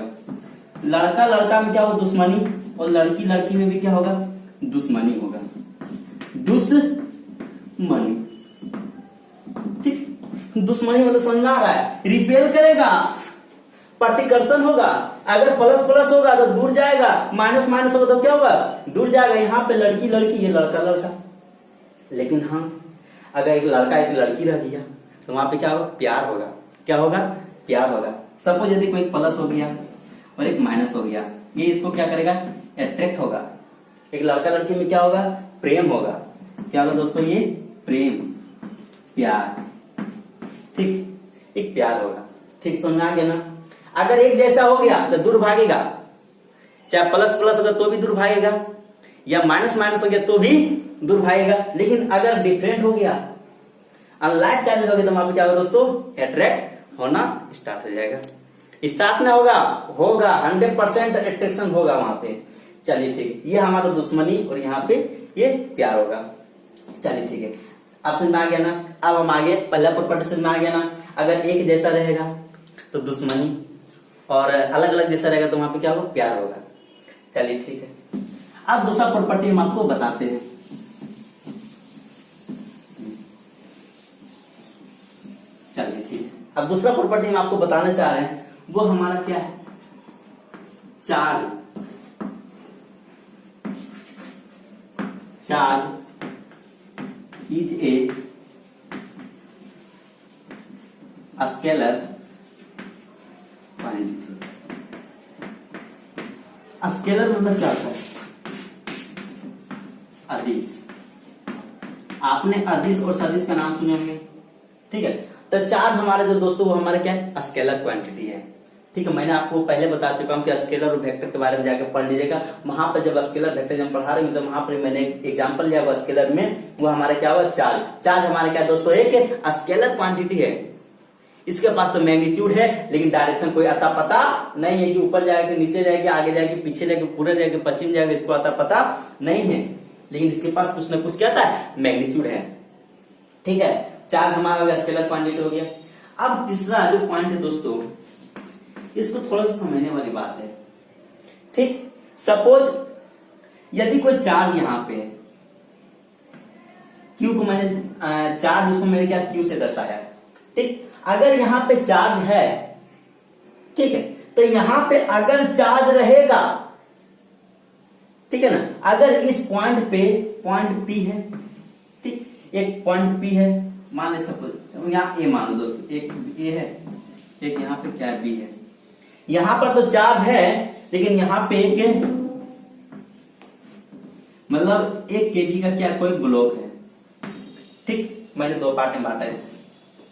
लड़का लड़का में क्या होगा, दुश्मनी, और लड़की लड़की में भी क्या होगा, दुश्मनी होगा, दुश्मनी, ठीक। दुश्मनी मतलब समझ में आ रहा है। रिपेल करेगा, प्रतिकर्षण होगा, अगर प्लस प्लस होगा तो दूर जाएगा, माइनस माइनस होगा तो क्या होगा, दूर जाएगा। यहाँ पे लड़की लड़की, ये लड़का लड़का। लेकिन हाँ, अगर एक लड़का एक लड़की रह गया तो वहां पे क्या होगा, प्यार होगा। क्या होगा, प्यार होगा। सपोज यदि कोई प्लस हो गया और एक माइनस हो गया, ये इसको क्या करेगा, अट्रैक्ट होगा। एक लड़का लड़की में क्या होगा, प्रेम होगा। क्या होगा दोस्तों, ये प्रेम, प्यार, ठीक, एक प्यार होगा, ठीक, समझ आ गया ना। अगर एक जैसा हो गया तो दूर भागेगा, चाहे प्लस प्लस होगा तो भी दूर भागेगा, या माइनस माइनस हो गया तो भी दूर भागेगा। लेकिन अगर डिफरेंट हो गया, अनलाइक चार्जेस हो गया, तो वहां पे क्या होगा दोस्तों, अट्रैक्ट होना स्टार्ट हो जाएगा। स्टार्ट ना होगा 100% अट्रैक्शन होगा वहां पे। चलिए ठीक है, ये हमारा दुश्मनी और यहाँ पे ये प्यार होगा। चलिए ठीक है, अब समझ में आ गया ना। अब हम आगे पहला प्रॉपर्टी समझ में आ गया ना। अगर एक जैसा रहेगा तो दुश्मनी, और अलग अलग जैसा रहेगा तो वहां पे क्या होगा, प्यार होगा। चलिए ठीक है। अब दूसरा प्रॉपर्टी हम आपको बताते हैं। चलिए ठीक है, अब दूसरा प्रॉपर्टी हम आपको बताना चाह रहे हैं, वो हमारा क्या है, charge. Charge is a scalar quantity. Scalar मतलब क्या होता है? अदिश। आपने अदिश और सदिश का नाम सुने होंगे, ठीक है। तो चार्ज हमारे जो दोस्तों वो हमारे क्या है? स्केलर क्वांटिटी है, ठीक है। मैंने आपको पहले बता चुका हूं कि स्केलर और वेक्टर के बारे में जाकर पढ़ लीजिएगा। वहां पर जब स्केलर वेक्टर जब पढ़ा रहे हैं तो वहां पर मैंने एग्जांपल लिया हुआ स्केलर में, वो हमारा क्या हुआ? चार्ज। चार्ज हमारे क्या दोस्तों? एक स्केलर क्वांटिटी है। इसके पास तो मैग्नीट्यूड है लेकिन डायरेक्शन कोई अता पता नहीं है कि ऊपर जाएगी, नीचे जाएगी, आगे जाएगी, पीछे जाएगी, पूरे जाएगी, पश्चिम जाएगी, इसको अता पता नहीं है। लेकिन इसके पास कुछ ना कुछ क्या था? मैग्नीट्यूड है, ठीक है। चार्ज हमारा हो गया, स्केलर क्वांटिटी हो गया। अब तीसरा जो पॉइंट है दोस्तों, इसको थोड़ा सा समझने वाली बात है, ठीक। सपोज यदि कोई चार्ज यहां पे क्यू को मैंने चार्ज उसको मैंने क्या क्यू से दर्शाया, ठीक। अगर यहां पे चार्ज है, ठीक है, तो यहां पे अगर चार्ज रहेगा, ठीक है ना, अगर इस पॉइंट पे पॉइंट पी है, ठीक, एक पॉइंट पी है, मान ले सपोज यहां ए मान लो दोस्तों, एक ए है, एक यहां पे क्या बी है। यहां पर तो चार्ज है लेकिन यहां पे एक मतलब 1 kg का क्या कोई ब्लॉक है, ठीक। मैंने 2 पार्ट में बांटा इसको,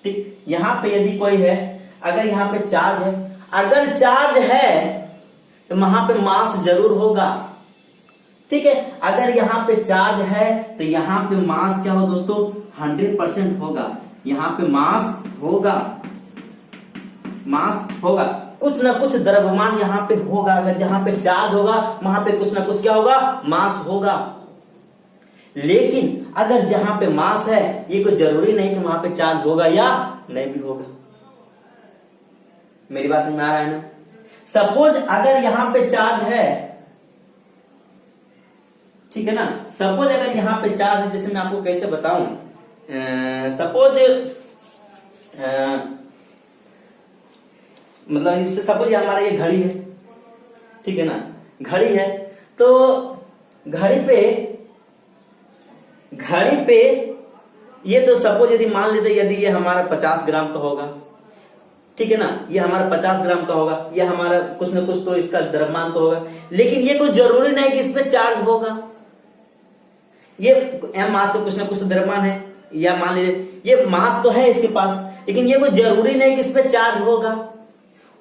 ठीक। यहां पे यदि कोई है, अगर यहां पे चार्ज है, अगर चार्ज है तो वहां पे मास जरूर होगा, ठीक है। अगर यहां पे चार्ज है तो यहां पे मास क्या हो दोस्तों? 100% होगा। यहां पे मास होगा, मास होगा, कुछ ना कुछ द्रव्यमान यहां पे होगा। अगर जहां पे चार्ज होगा वहां पे कुछ ना कुछ क्या होगा? मास होगा। लेकिन अगर जहां पे मास है, ये कोई जरूरी नहीं कि वहां पे चार्ज होगा या नहीं भी होगा। मेरी बात समझ में आ रहा है ना? सपोज अगर यहां पे चार्ज है, ठीक है ना, सपोज अगर यहां पे चार्ज है, जैसे मैं आपको कैसे बताऊं, सपोज मतलब इससे सपोज हमारा ये घड़ी है, ठीक है ना, घड़ी है, तो घड़ी पे ये तो सपोज यदि मान लेते यदि ये हमारा 50 ग्राम का होगा, ठीक है ना, ये हमारा 50 ग्राम का होगा, ये हमारा कुछ ना कुछ तो इसका द्रव्यमान तो होगा। लेकिन ये कोई जरूरी नहीं कि इस पे चार्ज होगा। ये एम मास का कुछ ना कुछ तो द्रव्यमान है, या मान लीजिए ये मास तो है इसके पास, लेकिन ये कोई जरूरी नहीं कि इस पे चार्ज होगा।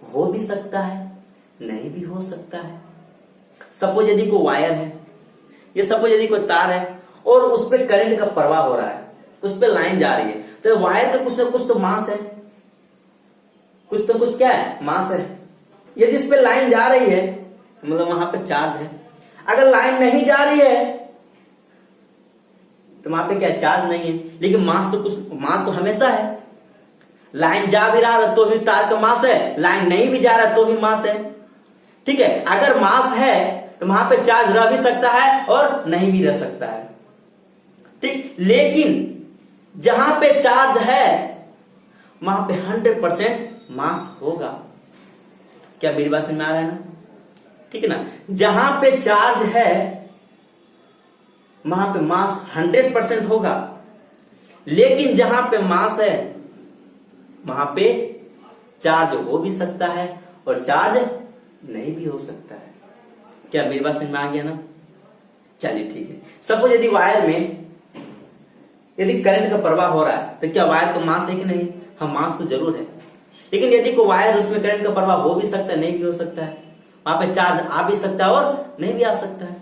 हो भी सकता है, नहीं भी हो सकता है। सपोज यदि कोई वायर है, ये सपोज यदि कोई तार है और उस पे करंट का प्रवाह हो रहा है, उस पे लाइन जा रही है, तो वायर का कुछ ना कुछ तो मास है, कुछ तो कुछ क्या है? मास है। यदि इस पे लाइन जा रही है तो मतलब वहां पे चार्ज है। अगर लाइन नहीं जा रही है तो वहां पे क्या? चार्ज नहीं है। लेकिन मास तो कुछ, मास तो हमेशा है। लाइन जा भी रहा है तो भी तार का मास है, लाइन नहीं भी जा रहा तो भी मास है, ठीक है। अगर मास है तो वहां पे चार्ज रह भी सकता है और नहीं भी रह सकता है, ठीक। लेकिन जहां पे चार्ज है वहां पे 100% मास होगा। क्या मेरी बात समझ में आ रहा है ना? ठीक है ना। जहां पे चार्ज है वहां पे मास 100% होगा, लेकिन जहां पे मास है वहां पे चार्ज हो भी सकता है और चार्ज नहीं भी हो सकता है। क्या मेरी बात समझ में आ गया ना? चलिए ठीक है। सपोज यदि वायर में यदि करंट का प्रवाह हो रहा है तो क्या वायर का मास है कि नहीं? हाँ, मास तो जरूर है। लेकिन यदि कोई वायर उसमें करंट का प्रवाह हो भी सकता है, नहीं भी हो सकता है, वहां पे चार्ज आ भी सकता है और नहीं भी आ सकता है,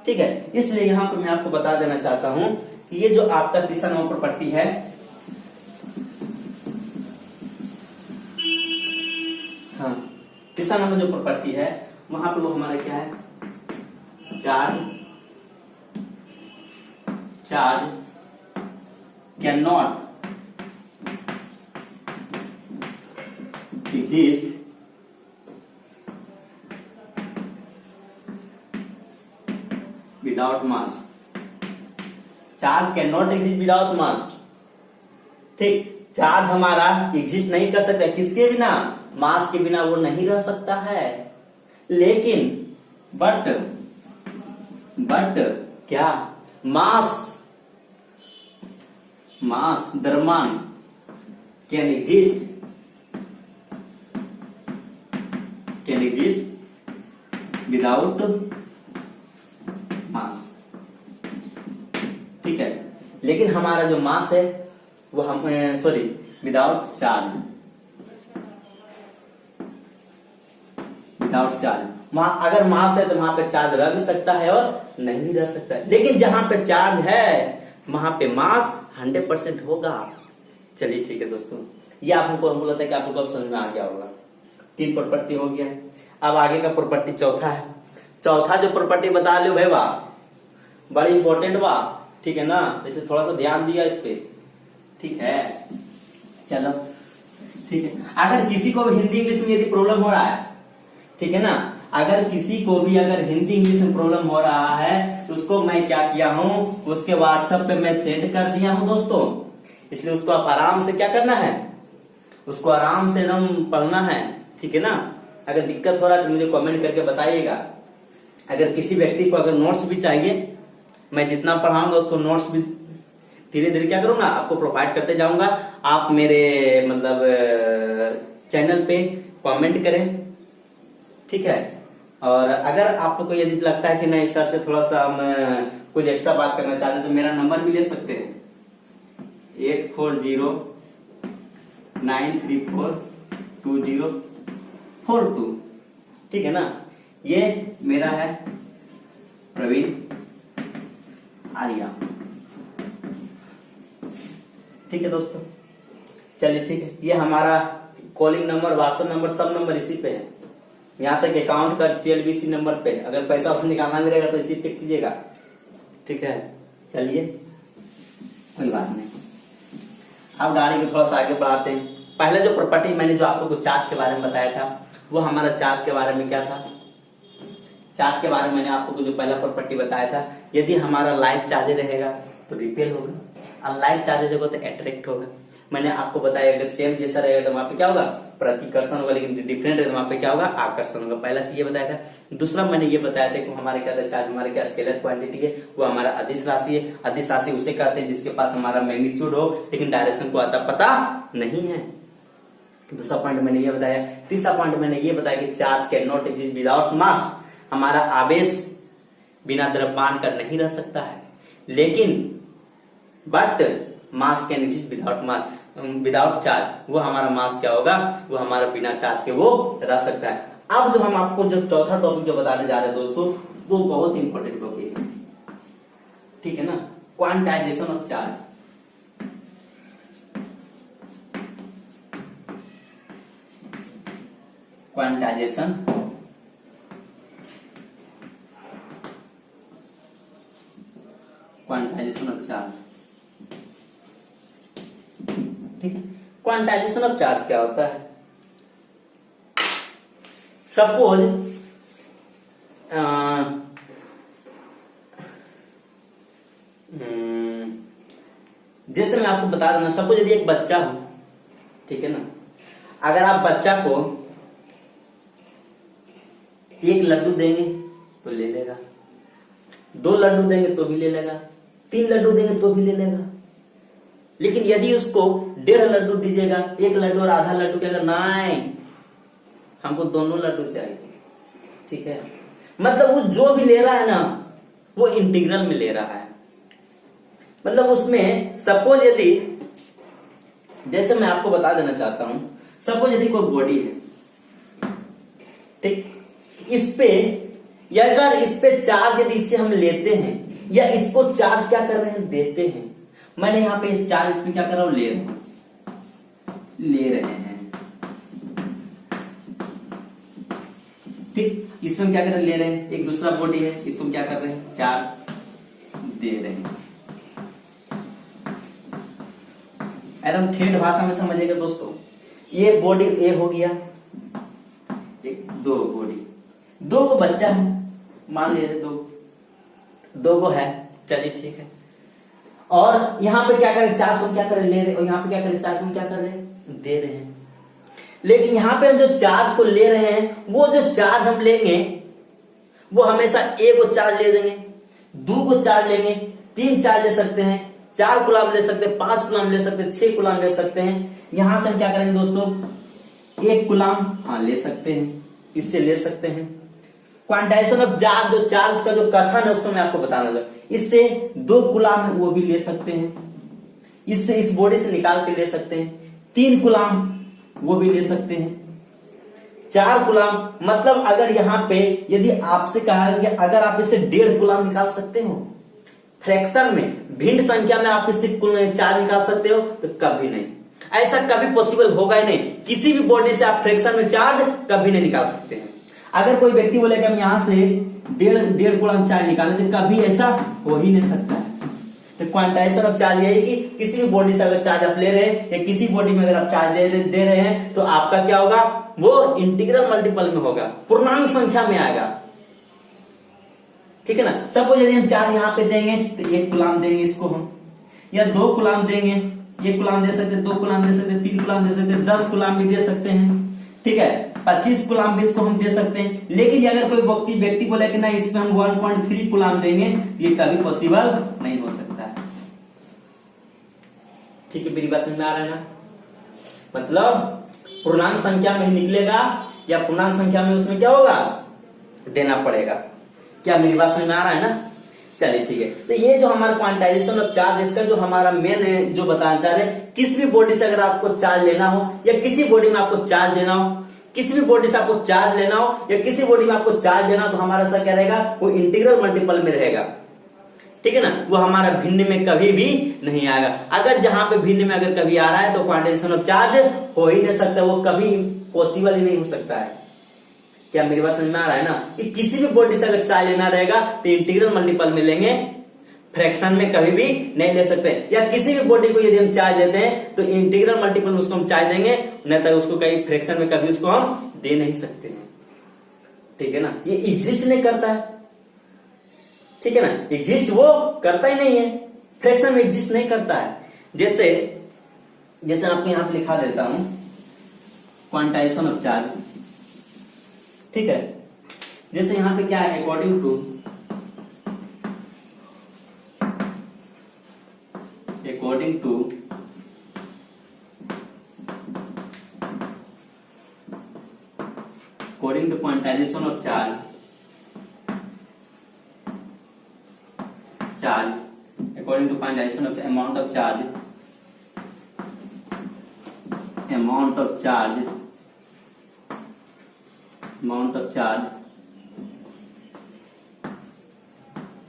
ठीक है। इसलिए यहां पर मैं आपको बता देना चाहता हूं कि ये जो आपका तीसरा नंबर प्रॉपर्टी है, हाँ, तीसरा नंबर जो प्रॉपर्टी है वहां पे वो हमारा क्या है? Charge can not exist without mass. Charge can not exist without mass, ठीक। चार्ज हमारा एग्जिस्ट नहीं कर सकता, किसके बिना? मास के बिना वो नहीं रह सकता है। लेकिन बट क्या? मास, मास द्रव्यमान कैन एग्जिस्ट विदाउट मास। ठीक है, लेकिन हमारा जो मास है वो हम विदाउट चार्ज, अगर मास है तो वहां पे चार्ज रह भी सकता है और नहीं भी रह सकता है, लेकिन जहां पे चार्ज है वहां पे मास 100% होगा। चलिए ठीक है दोस्तों, ये आप लोगों को बोला था कि आप लोगों को समझ में आ गया होगा। 3 प्रॉपर्टी हो गया। अब आगे का प्रॉपर्टी चौथा है। चौथा जो प्रॉपर्टी बता लो भाई वाह, बड़ी इंपॉर्टेंट बा, ठीक है ना, इसलिए थोड़ा सा ध्यान दिया इस पे। ठीक है, चलो ठीक है। अगर किसी को भी हिंदी इंग्लिश में यदि प्रॉब्लम हो रहा है, ठीक है ना, अगर किसी को भी अगर हिंदी इंग्लिश में प्रॉब्लम हो रहा है तो उसको मैं क्या किया हूं, उसके व्हाट्सएप पे मैं सेंड कर दिया हूं दोस्तों। इसलिए उसको आप आराम से क्या करना है, उसको आराम से एकदम पढ़ना है। ठीक है ना, अगर दिक्कत हो रहा है तो मुझे कमेंट करके बताइएगा। अगर किसी व्यक्ति को अगर नोट्स भी चाहिए, मैं जितना पढ़ाऊंगा उसको नोट्स भी धीरे धीरे क्या करूंगा, आपको प्रोवाइड करते जाऊंगा। आप मेरे मतलब चैनल पे कमेंट करें, ठीक है। और अगर आपको यदि लगता है कि नहीं सर से थोड़ा सा हम कुछ एक्स्ट्रा बात करना चाहते हैं तो मेरा नंबर भी ले सकते हैं 8409342042। ठीक है ना, ये मेरा है प्रवीण आर्या। ठीक है दोस्तों, चलिए ठीक है। ये हमारा कॉलिंग नंबर, व्हाट्सएप नंबर, सब नंबर इसी पे है। यहाँ तक अकाउंट का TLBC नंबर पे, अगर पैसा उसमें निकालना भी रहेगा तो इसी पे कीजिएगा। ठीक है, चलिए कोई बात नहीं। अब गाड़ी को थोड़ा सा आगे बढ़ाते हैं। पहले जो प्रॉपर्टी मैंने जो आपको चार्ज के बारे में बताया था, वो हमारा चार्ज के बारे में क्या था, चार्ज के बारे में मैंने आपको जो पहला प्रॉपर्टी बताया था, यदि हमारा लाइव चार्जर रहेगा तो रिपेल होगा, अनलाइव चार्जर होगा तो अट्रैक्ट होगा। मैंने आपको बताया अगर सेम जैसा रहेगा तो वहां पे क्या होगा, प्रतिकर्षण होगा, लेकिन डिफरेंट है तो वहां पे क्या होगा, आकर्षण होगा। पहला से ये बताया था। दूसरा मैंने ये बताया था कि हमारे क्या था, चार्ज हमारे क्या स्केलर क्वांटिटी है, वो हमारा अदिश राशि है। अदिश राशि उसे कहते हैं जिसके पास हमारा मैग्नीट्यूड हो लेकिन डायरेक्शन को आता पता नहीं है। दूसरा पॉइंट मैंने ये बताया। तीसरा पॉइंट मैंने ये बताया कि charge can not exist without mass, हमारा आवेश बिना द्रव्यमान का नहीं रह सकता है, लेकिन but mass can exist without mass, without charge, वो हमारा मास क्या होगा, वो हमारा बिना चार्ज के वो रह सकता है। अब जो हम आपको जो चौथा टॉपिक जो बताने जा रहे हैं दोस्तों, वो बहुत इंपॉर्टेंट टॉपिक है। ठीक है ना, quantization of charge. Quantization of charge. ठीक है, क्वांटाइजेशन ऑफ चार्ज क्या होता है। सपोज जैसे मैं आपको बता दूं, सपोज यदि एक बच्चा हो, ठीक है ना, अगर आप बच्चा को एक लड्डू देंगे तो ले लेगा, 2 लड्डू देंगे तो भी ले लेगा, 3 लड्डू देंगे तो भी ले लेगा। लेकिन यदि उसको 1.5 लड्डू दीजिएगा, 1 लड्डू और आधा लड्डू कहेगा नहीं हमको दोनों लड्डू चाहिए। ठीक है, मतलब वो जो भी ले रहा है ना वो इंटीग्रल में ले रहा है। मतलब उसमें सपोज यदि, जैसे मैं आपको बता देना चाहता हूं, सपोज यदि कोई बॉडी है, ठीक, इस पे या अगर इस पे चार्ज यदि इससे हम लेते हैं या इसको चार्ज क्या कर रहे हैं, देते हैं। मैंने यहाँ पे इस चार्ज इसमें क्या कर रहा हूं, ले रहे हैं। ठीक, इसमें क्या कर रहे हैं, ले रहे हैं। एक दूसरा बॉडी है, इसको क्या कर रहे हैं, चार्ज दे रहे हैं। एकदम ठेठ भाषा में समझिएगा दोस्तों। ये बॉडी ए हो गया, एक 2 बॉडी, 2 को बच्चा है, मान ले 2 को है, चलिए ठीक है। और यहाँ पे क्या करें, चार्ज को क्या करें, ले रहे, और यहाँ पे क्या करें, चार्ज को क्या कर रहे हैं, दे रहे हैं। लेकिन यहाँ पे हम जो चार्ज को ले रहे हैं, वो जो चार्ज हम लेंगे वो हमेशा ए को चार्ज ले देंगे, 2 को चार्ज लेंगे, 3 चार्ज ले सकते हैं, 4 कूलम ले सकते हैं, 5 कूलम ले सकते हैं, 6 कूलम ले सकते हैं। यहां से हम क्या करेंगे दोस्तों, 1 कूलम हाँ ले सकते हैं, इससे ले सकते हैं। क्वांटाइजेशन ऑफ चार्ज, जो चार्ज का जो कथन है उसको मैं आपको बताना लगा, इससे 2 कूलम है वो भी ले सकते हैं, इससे इस बॉडी से निकाल के ले सकते हैं। 3 कूलम वो भी ले सकते हैं। 4 कूलम मतलब अगर यहाँ पे यदि आपसे कहा कि अगर आप इसे 1.5 कूलम निकाल सकते हो, फ्रैक्शन में भिन्न संख्या में आप इसे चार्ज निकाल सकते हो, तो कभी नहीं, ऐसा कभी पॉसिबल होगा ही नहीं। किसी भी बॉडी से आप फ्रैक्शन में चार्ज कभी नहीं निकाल सकते हैं। अगर कोई व्यक्ति बोले कि हम यहां से 1.5 कूलम चार्ज निकालें, तो कभी ऐसा हो ही नहीं सकता है। तो क्वांटाइजेशन ऑफ चार्ज यही कि किसी भी बॉडी से अगर चार्ज आप ले रहे हैं या किसी बॉडी में अगर आप चार्ज दे रहे हैं, तो आपका क्या होगा, वो इंटीग्रल मल्टीपल में होगा, पूर्णांक संख्या में आएगा। ठीक है ना। सपोज यदि हम चार्ज यहाँ पे देंगे तो 1 कूलम देंगे इसको हम, या 2 कूलम देंगे, 1 कूलम दे सकते, 2 कूलम दे सकते, 3 कूलम दे सकते, 10 कूलम भी दे सकते हैं। ठीक है, 25 कूलम भी इसको हम दे सकते हैं। लेकिन अगर कोई व्यक्ति बोले कि नहीं इसमें हम 1.3 कूलम देंगे, ये कभी पॉसिबल नहीं हो सकता है। ठीक है, मेरी बात समझ में आ रहा है ना। मतलब पूर्णांक संख्या में निकलेगा या पूर्णांक संख्या में उसमें क्या होगा, देना पड़ेगा। क्या मेरी बात समझ में आ रहा है ना। चलिए ठीक है, तो ये जो हमारा क्वांटाइजेशन ऑफ चार्ज, इसका जो हमारा मेन जो बताना चाह रहे हैं, किसी भी बॉडी से अगर आपको चार्ज लेना हो या किसी बॉडी में आपको चार्ज लेना हो, किसी भी बॉडी से आपको चार्ज लेना हो या किसी बॉडी में आपको चार्ज लेना हो, तो हमारा सा क्या रहेगा, वो इंटीग्रल मल्टीपल में रहेगा। ठीक है ना, वो हमारा भिन्न में कभी भी नहीं आएगा। अगर जहां पे भिन्न में अगर कभी आ रहा है तो क्वांटाइजेशन ऑफ चार्ज हो ही नहीं सकता, वो कभी पॉसिबल ही नहीं हो सकता है। क्या मेरी बात समझ में आ रहा है ना, कि किसी भी बॉडी से अगर चार्ज लेना रहेगा तो इंटीग्रल मल्टीपल में लेंगे, फ्रैक्शन में कभी भी नहीं ले सकते। या किसी भी बॉडी को यदि हम चार्ज देते हैं तो इंटीग्रल मल्टीपल में उसको हम चार्ज देंगे, नहीं तो उसको कहीं फ्रैक्शन में कभी उसको हम दे नहीं सकते हैं। ठीक है ना, ये एग्जिस्ट नहीं करता है। ठीक है ना, एग्जिस्ट वो करता ही नहीं है, फ्रैक्शन में एग्जिस्ट नहीं करता है। जैसे आपको यहां पे लिखा देता हूं क्वांटाइजेशन ऑफ चार्ज। ठीक है, जैसे यहां पे क्या है, according to quantization of charge according to quantization of amount of charge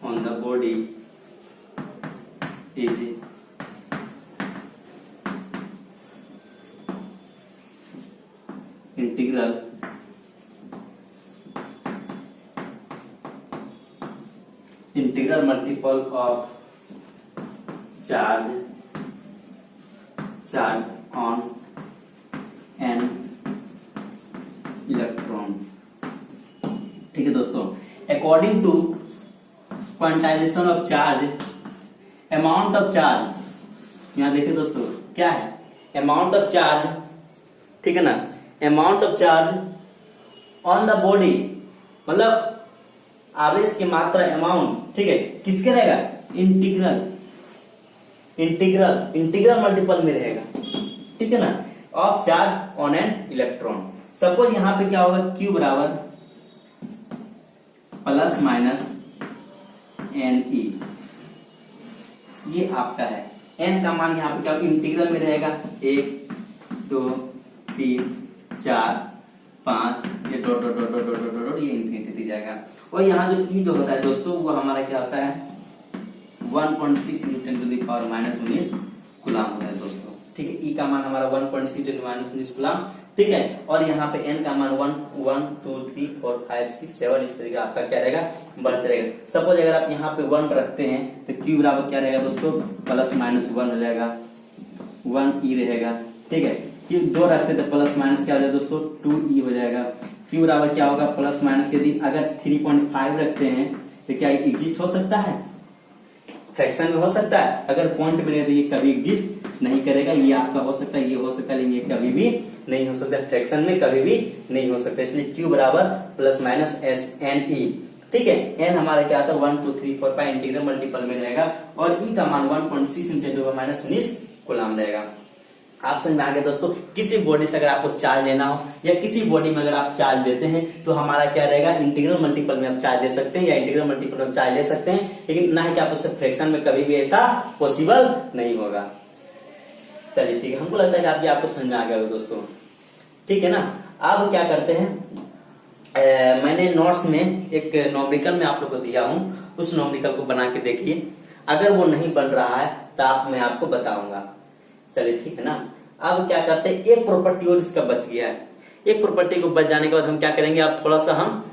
on the body is integral multiple of charge on an electron। ठीक है दोस्तों, according to quantization of charge, amount of charge, यहां देखिए दोस्तों क्या है, amount of charge. ठीक है ना, amount of charge on the body, मतलब आवेश की मात्रा, अमाउंट। ठीक है, किसके रहेगा, इंटीग्रल मल्टीपल में रहेगा। ठीक है ना, of charge on an electron. Suppose यहां पे क्या होगा, Q बराबर प्लस माइनस NE, ये आपका है। n का मान यहां पे क्या होगा, इंटीग्रल में रहेगा, 1 2 3 4 5, ये dot dot dot dot dot dot, ये इंफिनिटी दी जाएगा। और यहाँ जो E जो होता है दोस्तों, वो हमारा क्या होता है, 1.6 newton to the power minus 19 coulomb होता है दोस्तों। ठीक है, E का मान हमारा 1.6 × माइनस 19 कूलम। ठीक है, और यहाँ पे N का मान 1 2 3 4 5 6 7 इस तरीके आपका क्या रहेगा, बढ़ते रहेगा। सपोज अगर आप यहाँ पे 1 रखते हैं तो Q बराबर क्या रहेगा दोस्तों, प्लस माइनस 1 हो जाएगा, 1E रहेगा। ठीक है, Q 2 रखते तो प्लस माइनस क्या हो जाएगा दोस्तों, 2E हो जाएगा। Q बराबर क्या होगा, प्लस माइनस, यदि अगर 3.5 रखते हैं तो क्या एग्जिस्ट हो सकता है, फ्रैक्शन में हो सकता है। अगर पॉइंट में रहे तो ये कभी एग्जिस्ट नहीं करेगा। ये आपका हो सकता है, ये हो सकता है, लेकिन ये कभी भी नहीं हो सकता, फ्रैक्शन में कभी भी नहीं हो सकता। इसलिए Q बराबर प्लस माइनस SNE। ठीक है। एन हमारा क्या आता है 1 2 3 4 5 इंटीग्रल मल्टीपल में रहेगा और ई का मान 1.6 × 10⁻19 कूलम रहेगा। आप समझ में आ गया दोस्तों। किसी बॉडी से अगर आपको चार्ज लेना हो या किसी बॉडी में अगर आप चार्ज देते हैं तो हमारा क्या रहेगा, इंटीग्रल मल्टीपल में आप चार्ज ले सकते हैं या इंटीग्रल मल्टीपल में चार्ज ले सकते हैं, लेकिन ना है कि आप उससे फ्रैक्शन में कभी भी ऐसा पॉसिबल नहीं होगा। चलिए ठीक है, हमको लगता है कि आपको समझ में आ गया होगा दोस्तों, ठीक है ना। अब क्या करते हैं, मैंने नोट्स में एक नॉमेरिकल में आप लोग को दिया हूं, उस नॉमेरिकल को बना के देखिए। अगर वो नहीं बन रहा है तो मैं आपको बताऊंगा। चलिए ठीक है ना। अब क्या करते हैं, एक प्रॉपर्टी और इसका बच गया है। एक प्रॉपर्टी को बच जाने के बाद हम क्या करेंगे, अब थोड़ा सा हम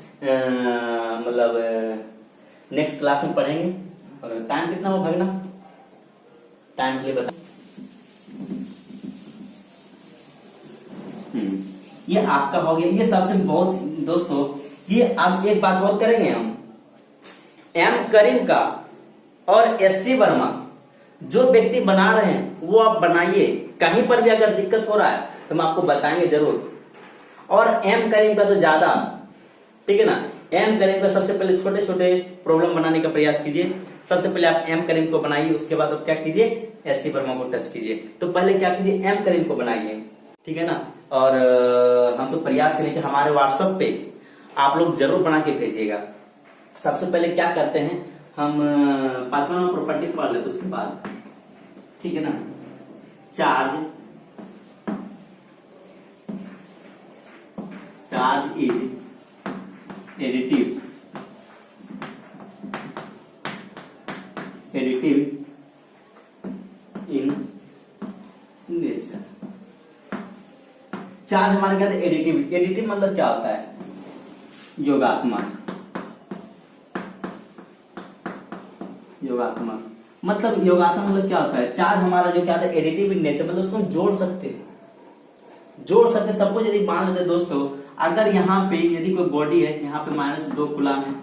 मतलब नेक्स्ट क्लास में पढ़ेंगे। और टाइम कितना हो भगना, टाइम के लिए बता। ये आपका हो गया, ये सबसे बहुत दोस्तों, ये अब एक बात और करेंगे हम, एम करीम का और एससी वर्मा जो व्यक्ति बना रहे हैं वो आप बनाइए। कहीं पर भी अगर दिक्कत हो रहा है तो हम आपको बताएंगे जरूर। और एम करीम का तो ज्यादा, ठीक है ना। एम करीम का सबसे पहले छोटे छोटे प्रॉब्लम बनाने का प्रयास कीजिए। सबसे पहले आप एम करीम को बनाइए, उसके बाद आप क्या कीजिए, एससी वर्मा को टच कीजिए। तो पहले क्या कीजिए, एम करीम को बनाइए, ठीक है ना। और हम तो प्रयास करें कि हमारे व्हाट्सएप पे आप लोग जरूर बना के भेजिएगा। सबसे पहले क्या करते हैं, हम 5वां नंबर प्रॉपर्टी पढ़ लेते उसके बाद, ठीक है ना। Charge is additive in nature. Charge हमारे क्या है, एडिटिव मतलब क्या होता है, योगात्मक। मतलब योगात्मक मतलब क्या होता है, चार्ज हमारा जो क्या होता है एडिटिव इन नेचर, मतलब उसको हम जोड़ सकते हैं। सबको यदि मान लेते दोस्तों, अगर यहाँ पे यदि कोई बॉडी है, यहाँ पे -2 कूलम है,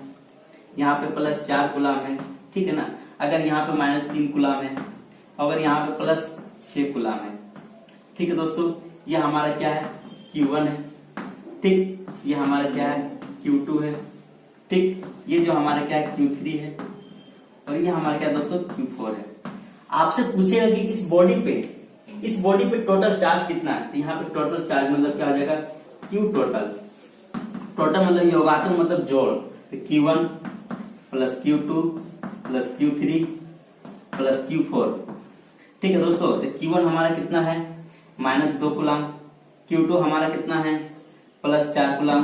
यहाँ पे +4 कूलम है, ठीक है ना। अगर यहाँ पे -3 कूलम है, अगर यहाँ पे +6 कूलम है, ठीक है दोस्तों। ये हमारा क्या है, Q1 है, ठीक। ये हमारा क्या है, Q2 है, ठीक। ये जो हमारा क्या है, Q3 है, और ये हमारा क्या दोस्तों, Q4 है। आपसे पूछेगा कि इस बॉडी पे टोटल चार्ज कितना है, तो यहाँ पे टोटल चार्ज मतलब क्या हो जाएगा, Q टोटल मतलब योगात्मक मतलब जोड़, तो Q1 + Q2 + Q3 + Q4, ठीक है दोस्तों। तो Q1 हमारा कितना है, -2 कूलम, Q2 हमारा कितना है, +4 कूलम,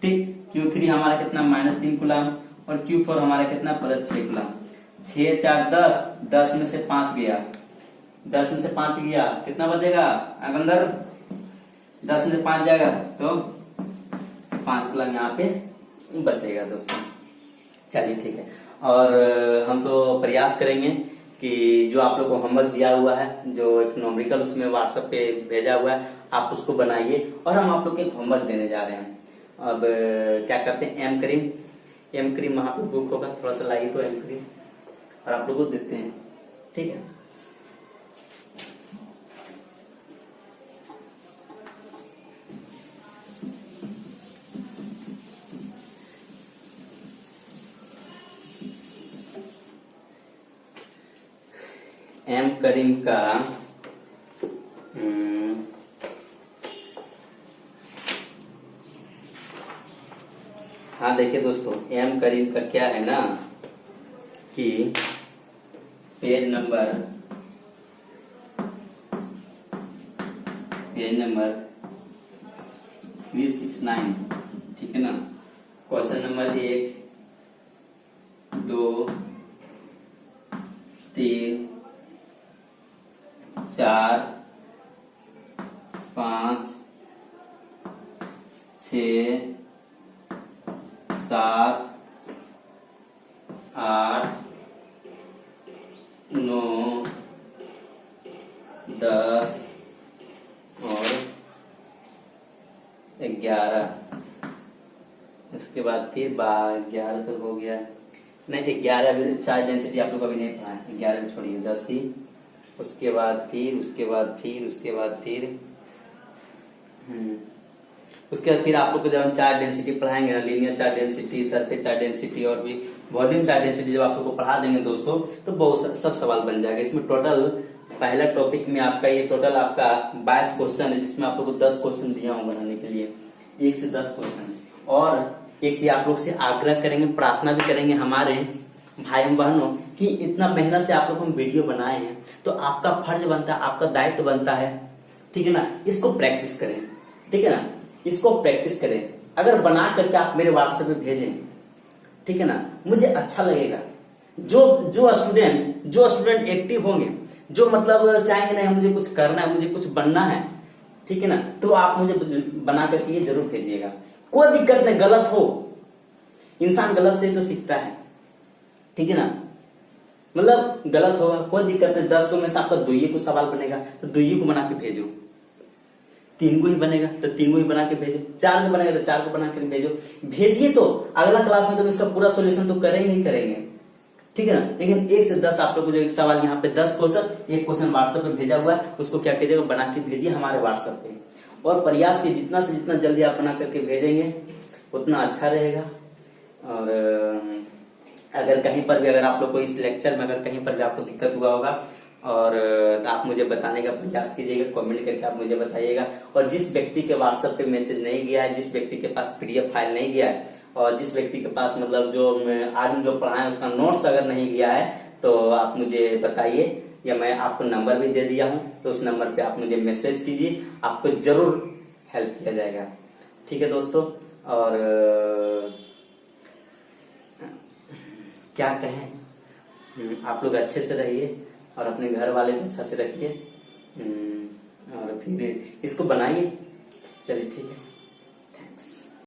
ठीक। Q3 हमारा कितना, -3 कूलम, और Q4 हमारा कितना, +6 कूलम। 6 4 10 में से 5 गया, 10 में से 5 गया, कितना बचेगा अंदर, 10 में से 5 जाएगा तो 5 कूलम यहाँ पे बचेगा दोस्तों। चलिए ठीक है। और हम तो प्रयास करेंगे कि जो आप लोग को होमवर्क दिया हुआ है, जो एक नॉमेरिकल उसमें व्हाट्सएप पे भेजा हुआ है, आप उसको बनाइए। और हम आप लोग को एक होमवर्क देने जा रहे हैं। अब क्या करते हैं, एम करीम वहां पे बुक होगा, थोड़ा सा लाइए तो एम करीम, और आप लोगों को देते हैं, ठीक है। एम करीम का हाँ देखिए दोस्तों, एम करीम का क्या है ना कि पेज नंबर 369, ठीक है ना। क्वेश्चन नंबर 1 2 3 4 5 6 7 8 9 10 और 11। इसके बाद फिर 11 तो हो गया, नहीं 11 चार्ज डेंसिटी आप लोग अभी नहीं पढ़ा है, 11 में छोड़िए, 10 ही। उसके बाद फिर उसके बाद फिर आप लोग को जब हम चार्ट डेंसिटी पढ़ाएंगे ना, linear chart density, surface chart density और भी वॉल्यूम चार्ट डेंसिटी जब आप लोग को पढ़ा देंगे दोस्तों, तो बहुत सब सवाल बन जाएगा। इसमें टोटल पहला टॉपिक में आपका ये टोटल आपका 22 क्वेश्चन है, जिसमें आप लोग को 10 क्वेश्चन दिया हूँ बनाने के लिए, 1 से 10 क्वेश्चन। और एक चीज आप लोग से आग्रह करेंगे, प्रार्थना भी करेंगे हमारे भाई बहनों कि इतना मेहनत से आप लोग हम वीडियो बनाए हैं, तो आपका फर्ज बनता है, आपका दायित्व बनता है, ठीक है ना, इसको प्रैक्टिस करें, ठीक है ना, इसको प्रैक्टिस करें। अगर बना करके आप मेरे व्हाट्सएप पे भेजें, ठीक है ना, मुझे अच्छा लगेगा। जो स्टूडेंट एक्टिव होंगे, जो मतलब चाहेंगे नहीं मुझे कुछ करना है, मुझे कुछ बनना है, ठीक है ना, तो आप मुझे बना करके ये जरूर भेजिएगा। कोई दिक्कत नहीं, गलत हो, इंसान गलत से तो सीखता है, ठीक है ना, मतलब गलत होगा कोई दिक्कत नहीं। 10 को में से आपका 2 को सवाल बनेगा तो 2 को बना के भेजो, 3 को ही बनेगा तो 3 को ही बना के भेजो, 4 को बनेगा तो 4 को बना के भेजो, भेजिए। तो अगला क्लास में तो इसका पूरा सोल्यूशन तो करेंगे ही करेंगे, ठीक है ना। लेकिन 1 से 10 आप लोग को जो एक सवाल यहाँ पे 10 क्वेश्चन, एक क्वेश्चन व्हाट्सएप पे भेजा हुआ है, उसको क्या कीजिएगा, बना के भेजिए हमारे व्हाट्सएप पे। और प्रयास की जितना से जितना जल्दी आप बना करके भेजेंगे उतना अच्छा रहेगा। और अगर कहीं पर भी, अगर आप लोग को इस लेक्चर में अगर कहीं पर भी आपको दिक्कत हुआ होगा और तो आप मुझे बताने का प्रयास कीजिएगा, कमेंट करके आप मुझे बताइएगा। और जिस व्यक्ति के व्हाट्सएप पे मैसेज नहीं गया है, जिस व्यक्ति के पास PDF फाइल नहीं गया है, और जिस व्यक्ति के पास मतलब जो आज जो पढ़ाए उसका नोट्स अगर नहीं गया है, तो आप मुझे बताइए, या मैं आपको नंबर भी दे दिया हूं, तो उस नंबर पे आप मुझे मैसेज कीजिए, आपको जरूर हेल्प किया जाएगा, ठीक है दोस्तों। और क्या कहें, आप लोग अच्छे से रहिए और अपने घर वाले को अच्छा से रखिए, और फिर इसको बनाइए। चलिए ठीक है।